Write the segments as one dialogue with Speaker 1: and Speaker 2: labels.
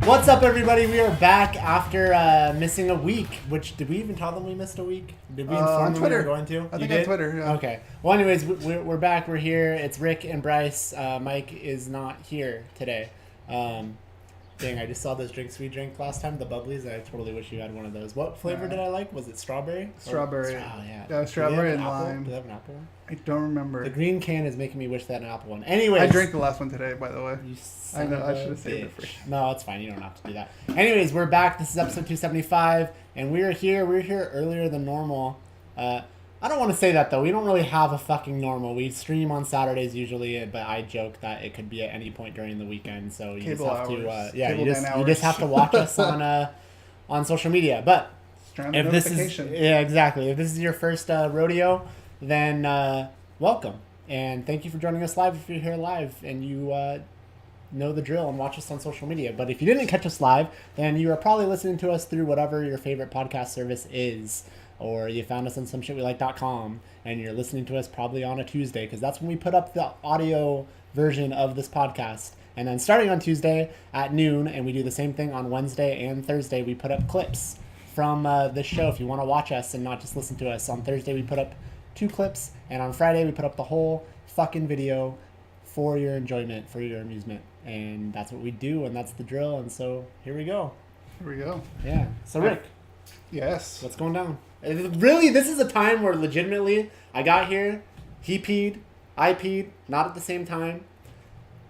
Speaker 1: What's up, everybody? We are back after missing a week. Which, did we even tell them we missed a week? Did we inform them we were going to?
Speaker 2: I think on Twitter, yeah.
Speaker 1: Okay. Well, anyways, we're back. We're here. It's Rick and Bryce. Mike is not here today. Dang, I just saw those drinks we drank last time, the bubblies. I totally wish you had one of those. What flavor did I like? Was it strawberry?
Speaker 2: Strawberry.
Speaker 1: Yeah,
Speaker 2: strawberry and lime.
Speaker 1: Do they have an apple one?
Speaker 2: I don't remember.
Speaker 1: The green can is making me wish they had an apple one. Anyways.
Speaker 2: I drank the last one today, by the way.
Speaker 1: I
Speaker 2: know, I should have saved it for you.
Speaker 1: No, it's fine. You don't have to do that. Anyways, we're back. This is episode 275, and we're here. We're here earlier than normal. I don't want to say that, though. We don't really have a fucking normal. We stream on Saturdays usually, but I joke that it could be at any point during the weekend. So you just have to, you just have to watch us on social media. But if this is, exactly. If this is your first rodeo, then welcome and thank you for joining us live. If you're here live and you know the drill and watch us on social media. But if you didn't catch us live, then you are probably listening to us through whatever your favorite podcast service is. Or you found us on someshitwelike.com and you're listening to us probably on a Tuesday because that's when we put up the audio version of this podcast. And then starting on Tuesday at noon, and we do the same thing on Wednesday and Thursday, we put up clips from this show if you want to watch us and not just listen to us. On Thursday we put up 2 clips, and on Friday we put up the whole fucking video for your enjoyment, for your amusement. And that's what we do, and that's the drill, and so here we go.
Speaker 2: Here we go.
Speaker 1: Yeah. So Rick.
Speaker 2: Yes.
Speaker 1: What's going down? Really, this is a time where legitimately I got here, he peed, I peed, not at the same time,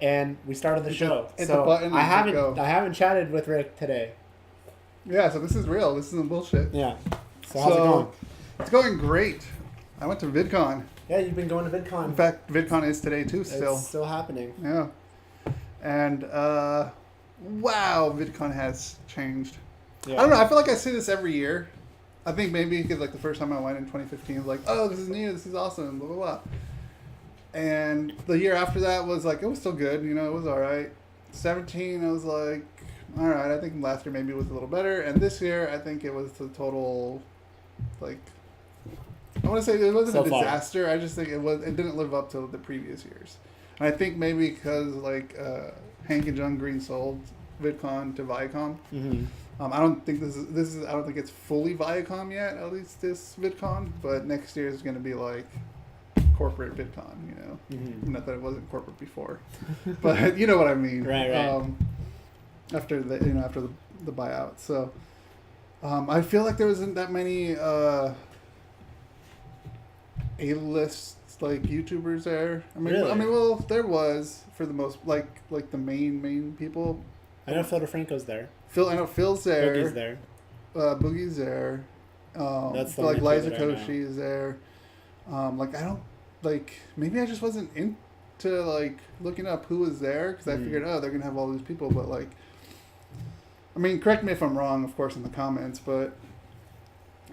Speaker 1: and we started the show. So I haven't chatted with Rick today.
Speaker 2: Yeah, so this is real. This isn't bullshit.
Speaker 1: Yeah. So how's it going?
Speaker 2: It's going great. I went to VidCon.
Speaker 1: Yeah, you've been going to VidCon.
Speaker 2: In fact, VidCon is today too.
Speaker 1: It's still happening.
Speaker 2: Yeah. And wow, VidCon has changed. Yeah. I don't know. I feel like I see this every year. I think maybe because like the first time I went in 2015 was like, oh, this is new, this is awesome, blah blah blah. And the year after that was like, it was still good, you know, it was all right. 17, I was like, all right. I think last year maybe it was a little better, and this year I think it was the total, like, I want to say it wasn't a disaster. I just think it didn't live up to the previous years. And I think maybe because like Hank and John Green sold VidCon to Viacom. Mm-hmm. I don't think this is. I don't think it's fully Viacom yet. At least this VidCon, but next year is going to be like corporate VidCon. You know, mm-hmm. Not that it wasn't corporate before, but you know what I mean.
Speaker 1: Right.
Speaker 2: After the buyout, so I feel like there wasn't that many A-list like YouTubers there.
Speaker 1: Really?
Speaker 2: Well, there was for the most like the main people.
Speaker 1: I know Phil DeFranco's there.
Speaker 2: I know Phil's there.
Speaker 1: Boogie's there.
Speaker 2: Boogie's there.
Speaker 1: That's the
Speaker 2: like Liza Koshy is there. Like I don't like. Maybe I just wasn't into like looking up who was there because I figured they're gonna have all these people. But like, I mean, correct me if I'm wrong, of course, in the comments. But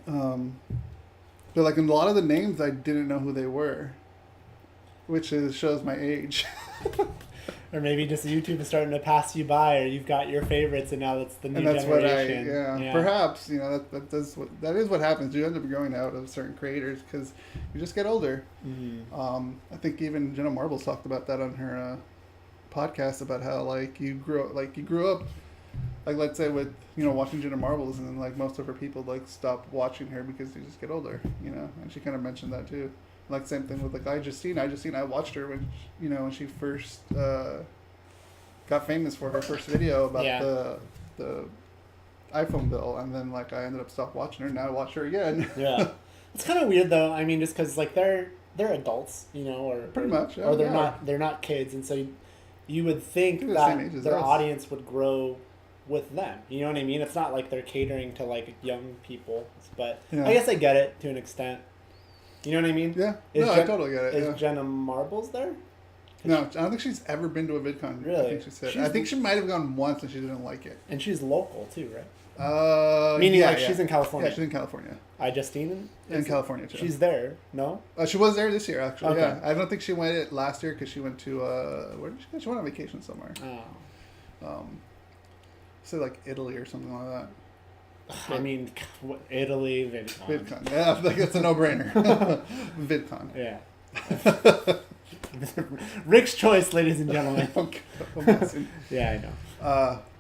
Speaker 2: like in a lot of the names, I didn't know who they were, which shows my age.
Speaker 1: Or maybe just YouTube is starting to pass you by, or you've got your favorites, and now that's the new generation.
Speaker 2: Yeah. Perhaps that is what happens. You end up growing out of certain creators because you just get older. Mm-hmm. I think even Jenna Marbles talked about that on her podcast about how like you grew up, like let's say with watching Jenna Marbles, and then like most of her people like stop watching her because you just get older, and she kind of mentioned that too. Like same thing with like I watched her when she first got famous for her first video about the iPhone bill, and then like I ended up stopped watching her. Now I watch her again. Yeah,
Speaker 1: it's kind of weird though. I mean, just because like they're adults, or
Speaker 2: pretty much,
Speaker 1: or they're not kids, and so you would think that their audience would grow with them. You know what I mean? It's not like they're catering to like young people, but I guess I get it to an extent. You know what I mean?
Speaker 2: Yeah. I totally get it.
Speaker 1: Is Jenna Marbles there?
Speaker 2: No, I don't think she's ever been to a VidCon.
Speaker 1: Really?
Speaker 2: I think she said. I think she might have gone once and she didn't like it.
Speaker 1: And she's local too, right? Meaning she's in California.
Speaker 2: Yeah, she's in California.
Speaker 1: Justine?
Speaker 2: In California too.
Speaker 1: She's there, no?
Speaker 2: She was there this year actually.
Speaker 1: Okay.
Speaker 2: Yeah. I don't think she went last year because she went to where did she go? She went on vacation somewhere.
Speaker 1: Oh.
Speaker 2: Say like Italy or something like that.
Speaker 1: I mean, Italy, VidCon.
Speaker 2: Yeah, I think it's a no-brainer. VidCon.
Speaker 1: Yeah. Rick's choice, ladies and gentlemen. Yeah, I know.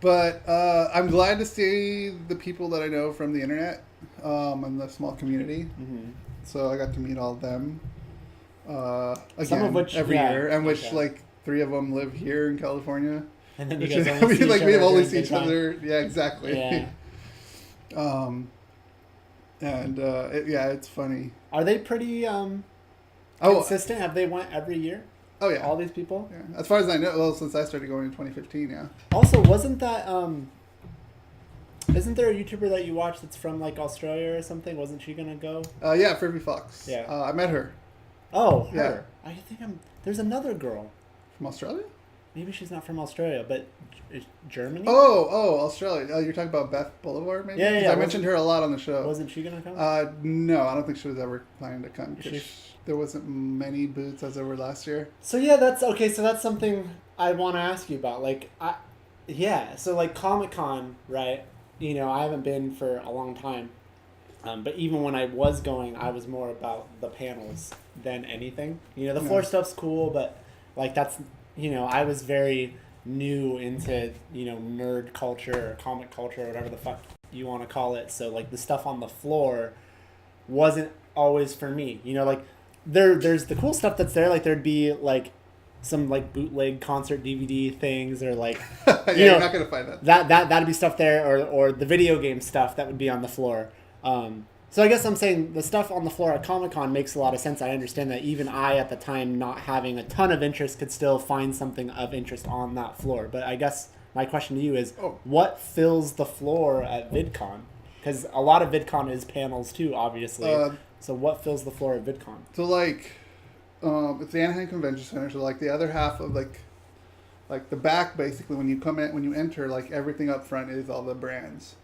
Speaker 2: But I'm glad to see the people that I know from the internet and the small community.
Speaker 1: Mm-hmm.
Speaker 2: So I got to meet all of them again
Speaker 1: Some of which,
Speaker 2: every year, and
Speaker 1: okay.
Speaker 2: which like 3 of them live here in California.
Speaker 1: And then you
Speaker 2: Which
Speaker 1: guys
Speaker 2: is,
Speaker 1: only see
Speaker 2: like
Speaker 1: each
Speaker 2: we
Speaker 1: other
Speaker 2: only
Speaker 1: during
Speaker 2: see each
Speaker 1: VidCon.
Speaker 2: other. Yeah, exactly.
Speaker 1: Yeah.
Speaker 2: It's funny.
Speaker 1: Are they pretty
Speaker 2: Oh,
Speaker 1: consistent? Have they went every year?
Speaker 2: oh yeah.
Speaker 1: All these people?
Speaker 2: Yeah. As far as I know, well, since I started going in 2015, yeah.
Speaker 1: Also, wasn't that isn't there a YouTuber that you watch that's from like Australia or something? Wasn't she gonna go?
Speaker 2: Yeah, Furby Fox.
Speaker 1: Yeah.
Speaker 2: I met her
Speaker 1: Oh,
Speaker 2: Yeah.
Speaker 1: her. I think there's another girl.
Speaker 2: from Australia.
Speaker 1: Maybe she's not from Australia, but Germany?
Speaker 2: Oh, Australia. Oh, you're talking about Beth Boulevard, maybe?
Speaker 1: Yeah,
Speaker 2: 'Cause I mentioned her a lot on the show.
Speaker 1: Wasn't she gonna come?
Speaker 2: No, I don't think she was ever planning to come. 'Cause
Speaker 1: She-
Speaker 2: there wasn't many booths as there were last year.
Speaker 1: So yeah, that's okay. So that's something I want to ask you about. So like Comic-Con, right? You know, I haven't been for a long time, but even when I was going, I was more about the panels than anything. You know, the floor stuff's cool, but like that's, you know, I was very new into, you know, nerd culture or comic culture or whatever the fuck you want to call it. So like the stuff on the floor wasn't always for me. You know, like there's the cool stuff that's there. Like there'd be like some like bootleg concert DVD things or like
Speaker 2: You're not gonna find that.
Speaker 1: that'd be stuff there or the video game stuff that would be on the floor. So I guess I'm saying the stuff on the floor at Comic-Con makes a lot of sense. I understand that even I at the time not having a ton of interest could still find something of interest on that floor. But I guess my question to you is what fills the floor at VidCon? Because a lot of VidCon is panels too, obviously. So what fills the floor at VidCon?
Speaker 2: So like, it's the Anaheim Convention Center. So like the other half of like the back, basically when you enter, like everything up front is all the brands.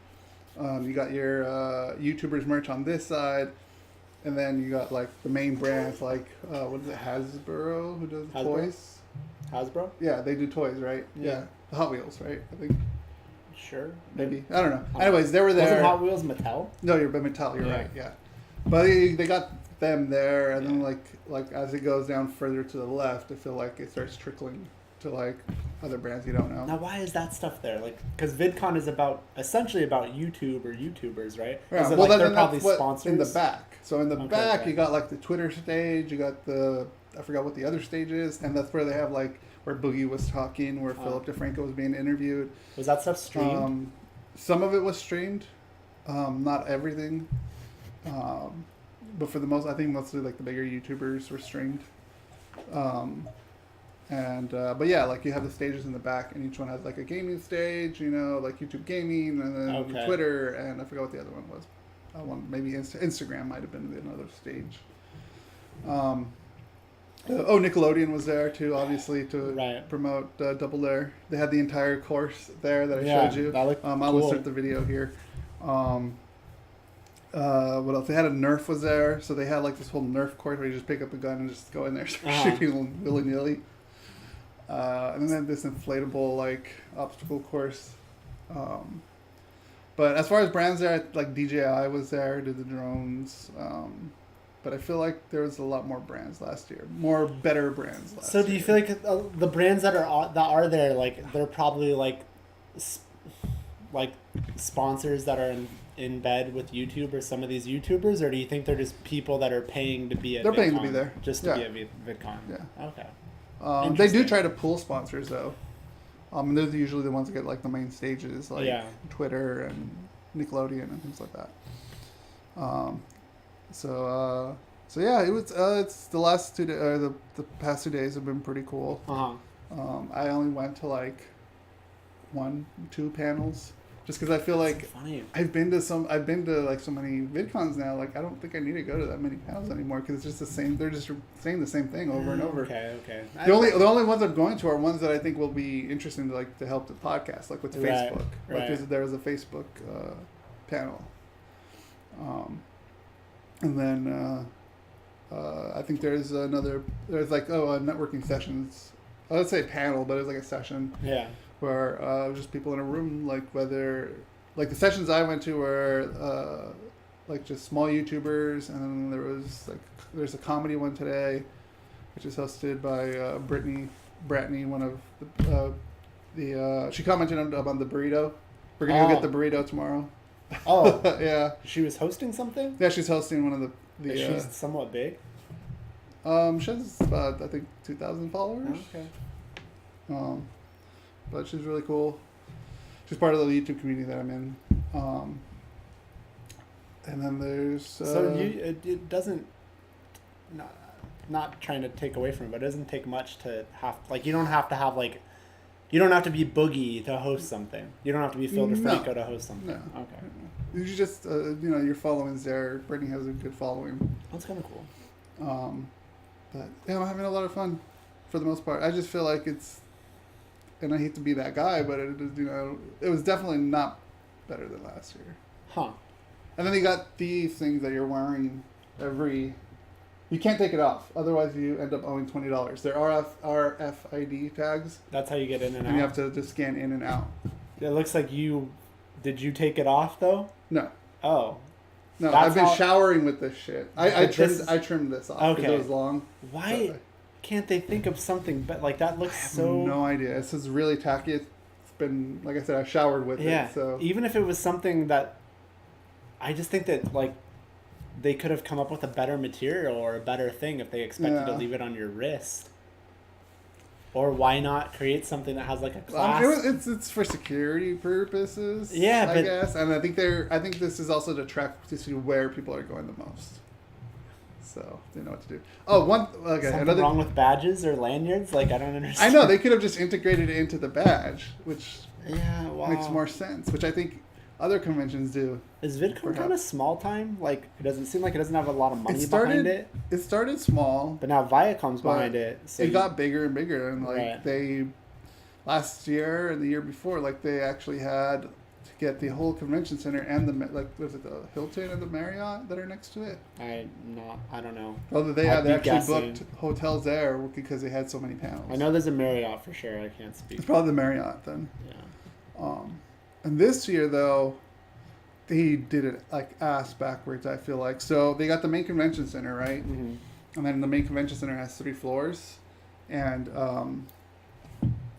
Speaker 2: You got your YouTubers merch on this side, and then you got like the main brands like what is it, Hasbro, who does toys?
Speaker 1: Hasbro?
Speaker 2: Yeah, they do toys, right? Yeah. The Hot Wheels, right? I think.
Speaker 1: Sure.
Speaker 2: Maybe. I don't know. Anyways, they were there.
Speaker 1: Wasn't Hot Wheels Mattel?
Speaker 2: No, you're Mattel. You're right. Yeah. But they got them there, and then like as it goes down further to the left, I feel like it starts trickling to like other brands you don't know.
Speaker 1: Now, why is that stuff there? Like, because VidCon is essentially about YouTube or YouTubers, right?
Speaker 2: Yeah.
Speaker 1: Is it
Speaker 2: Well,
Speaker 1: like
Speaker 2: then
Speaker 1: they're probably
Speaker 2: that's what
Speaker 1: sponsors
Speaker 2: in the back. So in the back,
Speaker 1: okay.
Speaker 2: you got like the Twitter stage. You got I forgot what the other stage is, and that's where they have like where Boogie was talking, where Philip DeFranco was being interviewed.
Speaker 1: Was that stuff streamed?
Speaker 2: Some of it was streamed, not everything. But for the most, I think mostly like the bigger YouTubers were streamed. But yeah, like you have the stages in the back, and each one has like a gaming stage, you know, like YouTube gaming, and then Twitter, and I forgot what the other one was. Maybe Instagram might have been another stage. Nickelodeon was there too, obviously to promote Double Dare. They had the entire course there that I showed you.
Speaker 1: That looked cool.
Speaker 2: I'll insert the video here. What else? They had a Nerf was there, so they had like this whole Nerf course where you just pick up a gun and just go in there shooting willy nilly. And then this inflatable like obstacle course. But as far as brands there, like DJI was there, did the drones. But I feel like there was a lot more brands last year, better brands last year.
Speaker 1: So do you feel like the brands that are there, like they're probably like sponsors that are in bed with YouTube or some of these YouTubers, or do you think they're just people that are paying to be at?
Speaker 2: They're
Speaker 1: VidCon,
Speaker 2: paying to be there,
Speaker 1: just to be at VidCon.
Speaker 2: Yeah.
Speaker 1: Okay.
Speaker 2: They do try to pull sponsors though. They're usually the ones that get like the main stages, like Twitter and Nickelodeon and things like that. So yeah, it was. It's the last 2 days. The past 2 days have been pretty cool. I only went to like 1-2 panels, just because I feel like I've been to like so many VidCons now. Like I don't think I need to go to that many panels anymore because it's just the same. They're just saying the same thing over and over.
Speaker 1: Okay.
Speaker 2: The only ones I'm going to are ones that I think will be interesting to help the podcast, like with Facebook. Like there was a Facebook panel. And then I think there's like networking sessions. I would say panel, but it's like a session. Yeah. Where just people in a room, like whether like the sessions I went to were like just small YouTubers, and then there's a comedy one today. which is hosted by Brittany, one of the she commented on the burrito. We're gonna go get the burrito tomorrow.
Speaker 1: Oh,
Speaker 2: yeah.
Speaker 1: She was hosting something.
Speaker 2: Yeah, she's hosting one of the.
Speaker 1: She's somewhat big.
Speaker 2: She has about, I think, 2,000 followers.
Speaker 1: Okay.
Speaker 2: But she's really cool. She's part of the YouTube community that I'm in. And then there's.
Speaker 1: So it doesn't. Not trying to take away from it, but it doesn't take much to have, like, you don't have to have, like, you don't have to be Boogie to host something. You don't have to be Phil DeFranco to host something.
Speaker 2: No.
Speaker 1: Okay.
Speaker 2: You just, your following's there. Brittany has a good following.
Speaker 1: That's kind of cool.
Speaker 2: But yeah, I'm having a lot of fun for the most part. I just feel like it's, and I hate to be that guy, but it was definitely not better than last year.
Speaker 1: Huh.
Speaker 2: And then you got these things that you're wearing you can't take it off. Otherwise, you end up owing $20. They're RFID tags.
Speaker 1: That's how you get in and out.
Speaker 2: And you have to just scan in and out.
Speaker 1: It looks like did you take it off though?
Speaker 2: No.
Speaker 1: Oh.
Speaker 2: No, I've been showering with this shit. I trimmed this off because it was long.
Speaker 1: Why can't they think of something but like that looks so...
Speaker 2: No idea. This is really tacky. It's been, like I said, I showered with it. So
Speaker 1: even if it was something that... I just think that, like, they could have come up with a better material or a better thing if they expected to leave it on your wrist. Or why not create something that has like a class?
Speaker 2: It's for security purposes.
Speaker 1: Yeah,
Speaker 2: I guess, and I think this is also to track to see where people are going the most. So they know what to do. Oh,
Speaker 1: Something wrong with badges or lanyards? Like, I don't understand.
Speaker 2: I know they could have just integrated it into the badge, which makes more sense. Which I think other conventions do.
Speaker 1: Is VidCon kind of small time? Like, it doesn't seem like it doesn't have a lot of money behind it.
Speaker 2: It started small,
Speaker 1: but now Viacom's behind it.
Speaker 2: So it got bigger and bigger, and they last year and the year before, like they actually had to get the whole convention center and was it the Hilton and the Marriott that are next to it?
Speaker 1: I don't know.
Speaker 2: Oh, they actually booked hotels there because they had so many panels.
Speaker 1: I know there's a Marriott for sure. I can't speak.
Speaker 2: It's probably the Marriott then.
Speaker 1: Yeah.
Speaker 2: And this year though, they did it like ass backwards, I feel like. So they got the main convention center, right? Mm-hmm. And then the main convention center has 3 floors, and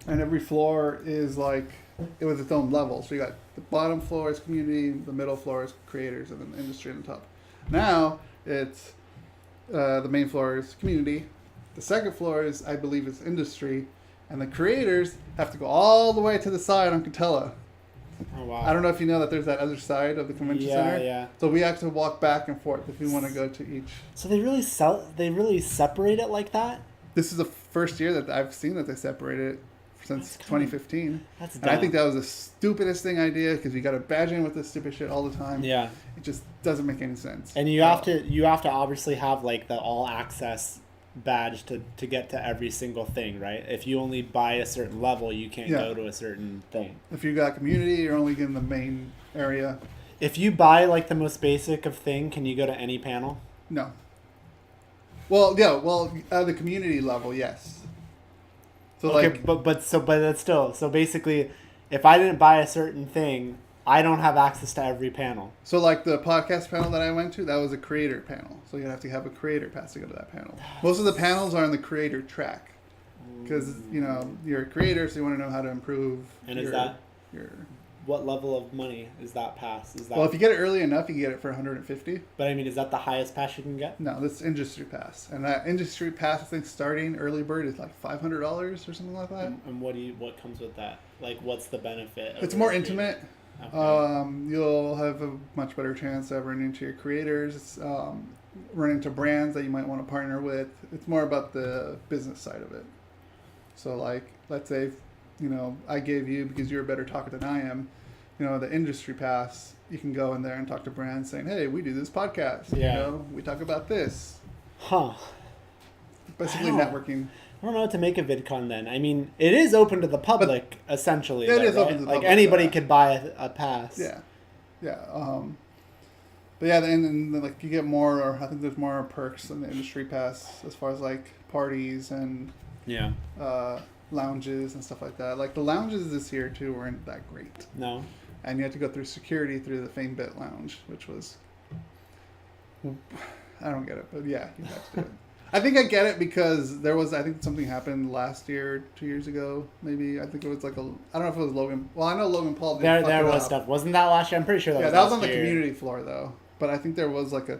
Speaker 2: every floor is like it was its own level. So you got the bottom floor is community, the middle floor is creators, and then the industry on the top. Now it's the main floor is community, the second floor is, I believe, is industry, and the creators have to go all the way to the side on Catella.
Speaker 1: Oh, wow.
Speaker 2: I don't know if you know that there's that other side of the convention center.
Speaker 1: Yeah.
Speaker 2: So we have to walk back and forth if we want to go to each.
Speaker 1: So they really separate it like that?
Speaker 2: This is the first year that I've seen that they separated it since 2015.
Speaker 1: That's dumb.
Speaker 2: And I think that was the stupidest idea because you got to badge in with this stupid shit all the time.
Speaker 1: Yeah.
Speaker 2: It just doesn't make any sense.
Speaker 1: And you have to obviously have like the all access badge to get to every single thing, right? If you only buy a certain level, you can't go to a certain thing.
Speaker 2: If you got community, you're only getting the main area.
Speaker 1: If you buy like the most basic of thing, can you go to any panel?
Speaker 2: No. Well, yeah. Well, the community level, yes. So
Speaker 1: okay, but that's still so basically, if I didn't buy a certain thing, I don't have access to every panel.
Speaker 2: So like the podcast panel that I went to, that was a creator panel. So you have to have a creator pass to go to that panel. Most of the panels are on the creator track because you're a creator, so you want to know how to improve.
Speaker 1: And is that what level of money is that pass? Is that
Speaker 2: well, if you get it early enough, you can get it for $150.
Speaker 1: But I mean, is that the highest pass you can get?
Speaker 2: No, that's industry pass, and that industry pass, I think, starting early bird is like $500 or something like that.
Speaker 1: And what comes with that? Like, what's the benefit?
Speaker 2: It's more intimate.
Speaker 1: Okay.
Speaker 2: You'll have a much better chance of running into your creators, run into brands that you might want to partner with. It's more about the business side of it. So like, let's say, I gave you, because you're a better talker than I am, the industry pass, you can go in there and talk to brands saying, hey, we do this podcast.
Speaker 1: Yeah.
Speaker 2: We talk about this.
Speaker 1: Huh.
Speaker 2: Basically networking.
Speaker 1: I don't know what to make of VidCon then. I mean, it is open to the public, essentially.
Speaker 2: It is open to the public.
Speaker 1: Like, anybody could buy a pass.
Speaker 2: Yeah. Yeah. But yeah, and like you get more, or I think there's more perks in the industry pass as far as like parties and lounges and stuff like that. Like the lounges this year too weren't that great.
Speaker 1: No.
Speaker 2: And you had to go through security through the Fame Bit Lounge, which was, I don't get it, but yeah, you have to do it. I think I get it because I think something happened last year, 2 years ago, maybe. I think it was like I don't know if it was Logan. Well, I know Logan Paul did.
Speaker 1: There was stuff. Wasn't that last year? I'm pretty sure that was
Speaker 2: that was
Speaker 1: last
Speaker 2: on the
Speaker 1: year.
Speaker 2: community floor though. But I think there was like a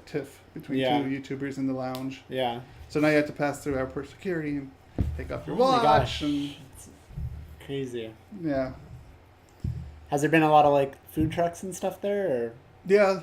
Speaker 2: tiff between two YouTubers in the lounge.
Speaker 1: Yeah.
Speaker 2: So now you have to pass through airport security and take off your
Speaker 1: Oh my
Speaker 2: watch.
Speaker 1: gosh.
Speaker 2: And,
Speaker 1: it's crazy.
Speaker 2: yeah.
Speaker 1: Has there been a lot of like food trucks and stuff there, or
Speaker 2: Yeah.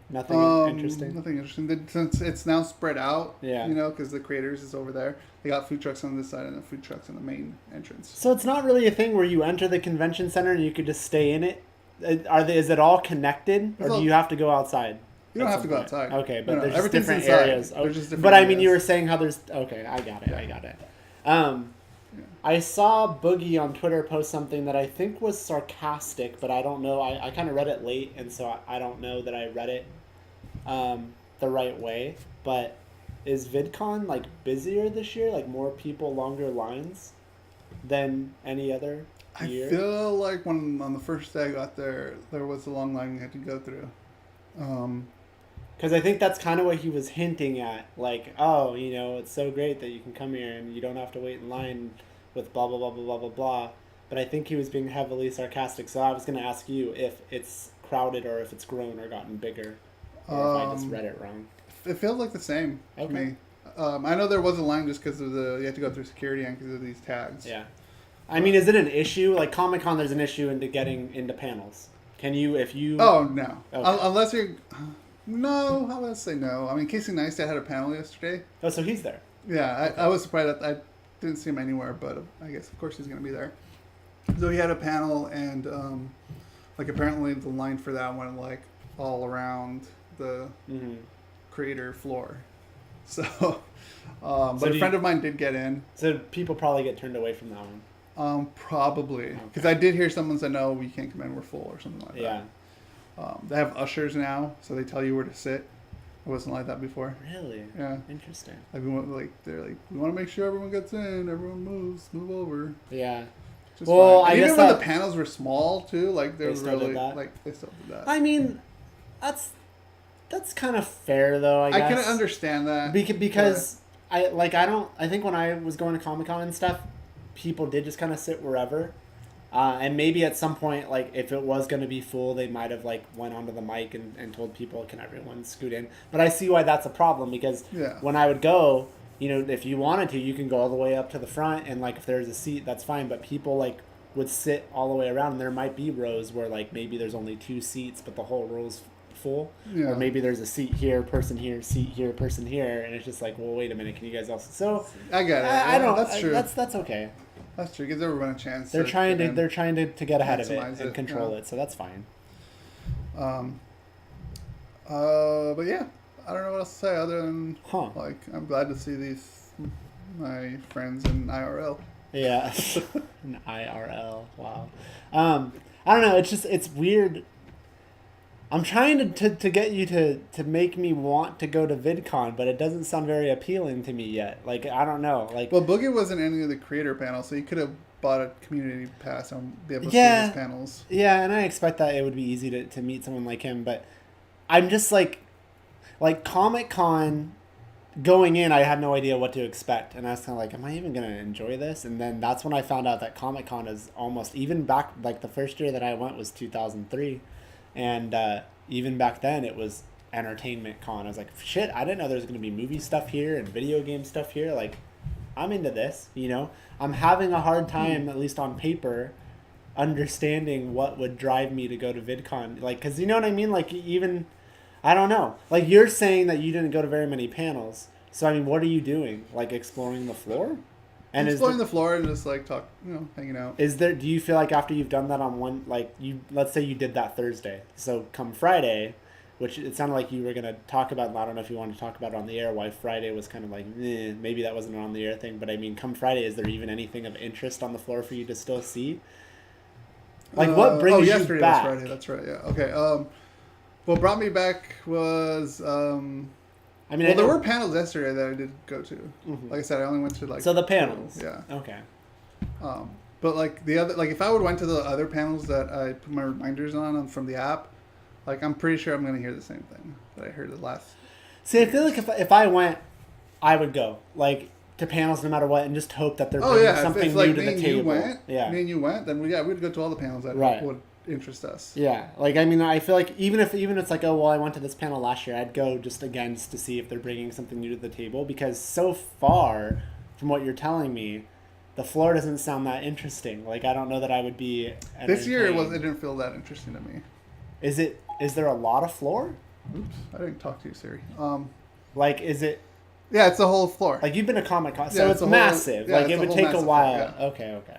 Speaker 1: nothing interesting?
Speaker 2: Nothing interesting. Since it's now spread out,
Speaker 1: Yeah.
Speaker 2: you know, because the creators is over there. They got food trucks on this side and the food trucks on the main entrance.
Speaker 1: So it's not really a thing where you enter the convention center and you could just stay in it. Is it all connected, or do you have to go outside?
Speaker 2: You don't have to go outside.
Speaker 1: Okay, but
Speaker 2: No,
Speaker 1: there's just
Speaker 2: everything's
Speaker 1: different
Speaker 2: inside.
Speaker 1: areas.
Speaker 2: There's just different
Speaker 1: but I mean,
Speaker 2: areas.
Speaker 1: you were saying how there's. Okay, I got it.
Speaker 2: Yeah.
Speaker 1: I got it. I saw Boogie on Twitter post something that I think was sarcastic, but I don't know. I kind of read it late, and so I don't know that I read it the right way. But is VidCon like busier this year? Like more people, longer lines than any other year?
Speaker 2: I feel like when on the first day I got there was a long line you had to go through.
Speaker 1: Because I think that's kind of what he was hinting at. Like, oh, you know, it's so great that you can come here and you don't have to wait in line with blah, blah, blah, blah, blah, blah, blah. But I think he was being heavily sarcastic. So I was going to ask you if it's crowded or if it's grown or gotten bigger. Or if I just read it wrong.
Speaker 2: It feels like the same to me. I know there was a line just because of you had to go through security and because of these tags.
Speaker 1: Yeah. I mean, is it an issue? Like Comic-Con, there's an issue into getting into panels. Can you, if you...
Speaker 2: Oh, no.
Speaker 1: Okay.
Speaker 2: Unless you're... No, I would say no. I mean, Casey Neistat had a panel yesterday.
Speaker 1: Oh, so he's there.
Speaker 2: Yeah, I was surprised that I didn't see him anywhere, but I guess, of course, he's going to be there. So he had a panel, and, like, apparently the line for that went, like, all around the creator floor. So, but a friend of mine did get in.
Speaker 1: So people probably get turned away from that one.
Speaker 2: Probably. Because I did hear someone say, no, we can't come in, we're full, or something like that.
Speaker 1: Yeah.
Speaker 2: They have ushers now, so they tell you where to sit. It wasn't like that before.
Speaker 1: Really?
Speaker 2: Yeah.
Speaker 1: Interesting.
Speaker 2: They're like, we want to make sure everyone gets in, everyone move over.
Speaker 1: Yeah.
Speaker 2: Just
Speaker 1: well,
Speaker 2: fine.
Speaker 1: I
Speaker 2: even
Speaker 1: guess
Speaker 2: when
Speaker 1: that,
Speaker 2: the panels were small too, like they
Speaker 1: still
Speaker 2: really
Speaker 1: did that?
Speaker 2: like they still did that.
Speaker 1: I mean, that's kind of fair though. I guess
Speaker 2: I can understand that
Speaker 1: because I think when I was going to Comic-Con and stuff, people did just kind of sit wherever. And maybe at some point, like, if it was going to be full, they might have, like, went onto the mic and told people, can everyone scoot in? But I see why that's a problem, because when I would go, you know, if you wanted to, you can go all the way up to the front, and, like, if there's a seat, that's fine. But people, like, would sit all the way around, and there might be rows where, like, maybe there's only 2 seats, but the whole row's full.
Speaker 2: Yeah.
Speaker 1: Or maybe there's a seat here, person here, seat here, person here, and it's just like, well, wait a minute, can you guys also... So,
Speaker 2: I get it.
Speaker 1: I don't...
Speaker 2: That's true.
Speaker 1: That's okay.
Speaker 2: That's true. Gives everyone a chance.
Speaker 1: They're trying to get ahead of it
Speaker 2: maximize
Speaker 1: and control it, so that's fine.
Speaker 2: But yeah, I don't know what else to say other than like I'm glad to see my friends in IRL.
Speaker 1: Yeah, in IRL. Wow. I don't know. It's weird. I'm trying to get you to make me want to go to VidCon, but it doesn't sound very appealing to me yet. Like, I don't know. Like,
Speaker 2: well, Boogie wasn't any of the creator panels, so you could have bought a community pass and be able to see his panels.
Speaker 1: Yeah, and I expect that it would be easy to meet someone like him, but I'm just like Comic-Con going in, I had no idea what to expect, and I was kind of like, am I even going to enjoy this? And then that's when I found out that Comic-Con is almost, even back, like the first year that I went was 2003. And even back then, it was entertainment con. I was like, shit, I didn't know there was going to be movie stuff here and video game stuff here. Like, I'm into this, you know? I'm having a hard time, at least on paper, understanding what would drive me to go to VidCon. Like, because you know what I mean? Like, even, I don't know. Like, you're saying that you didn't go to very many panels. So, I mean, what are you doing? Like, exploring the floor?
Speaker 2: And exploring the floor and just like talk, you know, hanging out.
Speaker 1: Do you feel like after you've done that on one, like let's say you did that Thursday, so come Friday, which it sounded like you were going to talk about, and I don't know if you want to talk about it on the air, why Friday was kind of like, maybe that wasn't an on the air thing, but I mean, come Friday, is there even anything of interest on the floor for you to still see? Like, what brings you back?
Speaker 2: Was Friday, that's right, yeah. Okay, what brought me back was, I mean, there were panels yesterday that I did go to. Mm-hmm. Like I said, I only went to like...
Speaker 1: So the panels.
Speaker 2: Yeah.
Speaker 1: Okay.
Speaker 2: But like the other, like if I would went to the other panels that I put my reminders on from the app, like I'm pretty sure I'm going to hear the same thing that I heard the last...
Speaker 1: See, I feel like if I went I would go like to panels no matter what, and just hope that they're
Speaker 2: Oh
Speaker 1: bringing
Speaker 2: yeah,
Speaker 1: something
Speaker 2: if like
Speaker 1: new to the table.
Speaker 2: me and you went, then we'd go to all the panels that
Speaker 1: Right.
Speaker 2: would interest us.
Speaker 1: Yeah, like I mean, I feel like even it's like, oh well, I went to this panel last year, I'd go just to see if they're bringing something new to the table, because so far from what you're telling me, the floor doesn't sound that interesting. Like I don't know that I would be.
Speaker 2: This year it didn't feel that interesting to me.
Speaker 1: Is there a lot of floor?
Speaker 2: Oops, I didn't talk to you, Siri.
Speaker 1: Like is it?
Speaker 2: Yeah, it's the whole floor.
Speaker 1: Like you've been to Comic-Con,
Speaker 2: Yeah,
Speaker 1: so it's massive.
Speaker 2: Yeah,
Speaker 1: like it would take a while.
Speaker 2: Floor, yeah.
Speaker 1: Okay.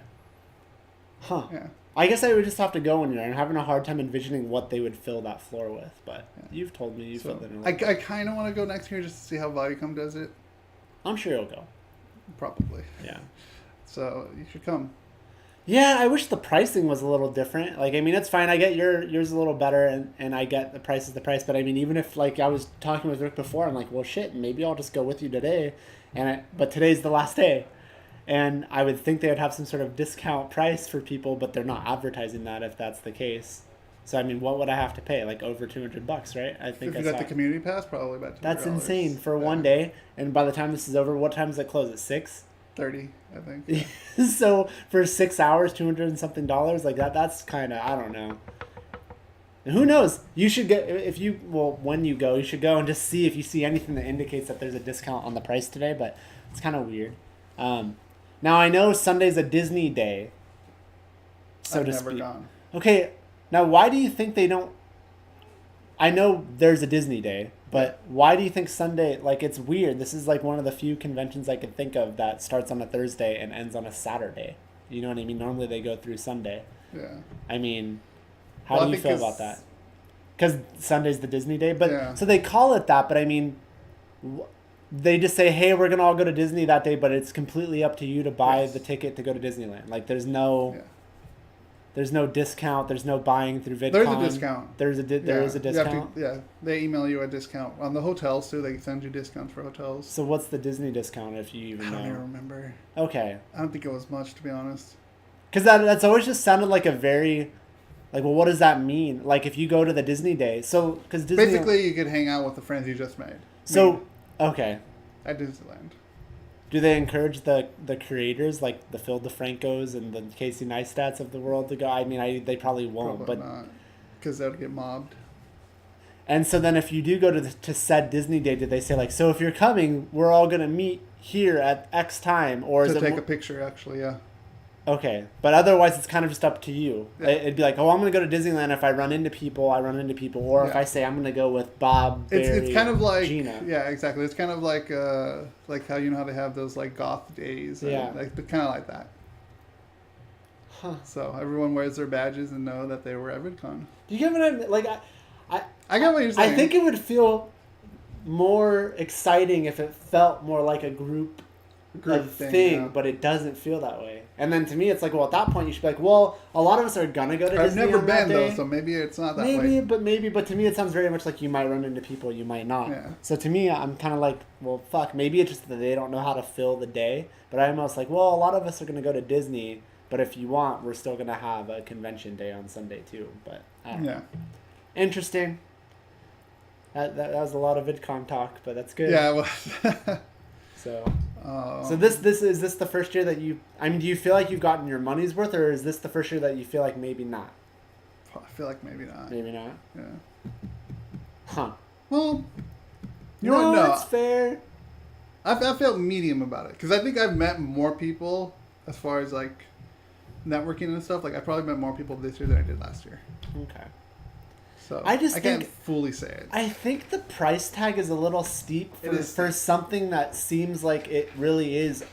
Speaker 1: Huh.
Speaker 2: Yeah.
Speaker 1: I guess I would just have to go in there. I'm having a hard time envisioning what they would fill that floor with, but you've told me you filled it in.
Speaker 2: I kind of want to go next year just to see how VidCon does it.
Speaker 1: I'm sure you'll go.
Speaker 2: Probably.
Speaker 1: Yeah.
Speaker 2: So you should come.
Speaker 1: Yeah, I wish the pricing was a little different. Like, I mean, it's fine. I get yours a little better, and I get the price is the price. But I mean, even if like I was talking with Rick before, I'm like, well, shit, maybe I'll just go with you today, but today's the last day, and I would think they would have some sort of discount price for people, but they're not advertising that if that's the case. So I mean, what would I have to pay? Like over $200, right? I think
Speaker 2: if you got the community pass, probably about $200.
Speaker 1: That's insane for one day. And by the time this is over, what time does it close? At 6?
Speaker 2: 30, I think. Yeah.
Speaker 1: So for 6 hours, $200 and something, like that's kind of, I don't know. And who knows? You should get, when you go, you should go and just see if you see anything that indicates that there's a discount on the price today, but it's kind of weird. Now I know Sunday's a Disney day, so
Speaker 2: I've
Speaker 1: to
Speaker 2: never
Speaker 1: speak.
Speaker 2: gone.
Speaker 1: Okay, now why do you think they don't? I know there's a Disney day, but why do you think Sunday, like it's weird. This is like one of the few conventions I could think of that starts on a Thursday and ends on a Saturday. You know what I mean? Normally they go through Sunday.
Speaker 2: Yeah.
Speaker 1: I mean, how do you feel about that? Because Sunday's the Disney day, but
Speaker 2: yeah.
Speaker 1: So they call it that, but I mean, they just say, hey, we're going to all go to Disney that day, but it's completely up to you to buy the ticket to go to Disneyland. Like there's no... Yeah. There's no discount. There's no buying through VidCon.
Speaker 2: There's a discount.
Speaker 1: There is a discount?
Speaker 2: They email you a discount. On the hotels, too, they send you discounts for hotels.
Speaker 1: So what's the Disney discount, if you even know?
Speaker 2: I don't even remember.
Speaker 1: Okay.
Speaker 2: I don't think it was much, to be honest.
Speaker 1: Because that's always just sounded like a very... Like, well, what does that mean? Like, if you go to the Disney day... So, because Disney...
Speaker 2: Basically, you could hang out with the friends you just made.
Speaker 1: So, okay.
Speaker 2: At Disneyland.
Speaker 1: Do they encourage the creators, like the Phil DeFrancos and the Casey Neistats of the world to go? I mean, they probably won't.
Speaker 2: Probably not. Because they would get mobbed.
Speaker 1: And so then if you do go to said Disney day, did they say, like, so if you're coming, we're all going to meet here at X time? Or
Speaker 2: to take a picture, actually, yeah.
Speaker 1: Okay. But otherwise, it's kind of just up to you.
Speaker 2: Yeah.
Speaker 1: It'd be like, oh, I'm going to go to Disneyland. If I run into people, I run into people. Or if I say I'm going to go with Bob, Barry,
Speaker 2: it's kind of like...
Speaker 1: Gina.
Speaker 2: Yeah, exactly. It's kind of like how, you know, how they have those, like, goth days.
Speaker 1: Yeah.
Speaker 2: Like, kind of like that.
Speaker 1: Huh.
Speaker 2: So everyone wears their badges and know that they were at VidCon.
Speaker 1: Do you get what I mean? Like,
Speaker 2: I get what you're saying.
Speaker 1: I think it would feel more exciting if it felt more like a group thing, yeah. But it doesn't feel that way. And then to me, it's like, well, at that point, you should be like, well, a lot of us are gonna go to Disney.
Speaker 2: I've never been though, so maybe it's not that way.
Speaker 1: But to me, it sounds very much like you might run into people, you might not.
Speaker 2: Yeah.
Speaker 1: So to me, I'm kind of like, well, fuck. Maybe it's just that they don't know how to fill the day. But I'm almost like, well, a lot of us are gonna go to Disney. But if you want, we're still gonna have a convention day on Sunday too. But I don't know. Interesting. That was a lot of VidCon talk, but that's good.
Speaker 2: Yeah. Well.
Speaker 1: So this is the first year that you... I mean, do you feel like you've gotten your money's worth, or is this the first year that you feel like maybe not?
Speaker 2: I feel like maybe not.
Speaker 1: Maybe not?
Speaker 2: Yeah.
Speaker 1: Huh.
Speaker 2: Well, you know what? No,
Speaker 1: that's fair.
Speaker 2: I felt medium about it, because I think I've met more people as far as, like, networking and stuff. Like, I probably met more people this year than I did last year.
Speaker 1: Okay.
Speaker 2: So I can't fully say it.
Speaker 1: I think the price tag is a little steep for something that seems like it really is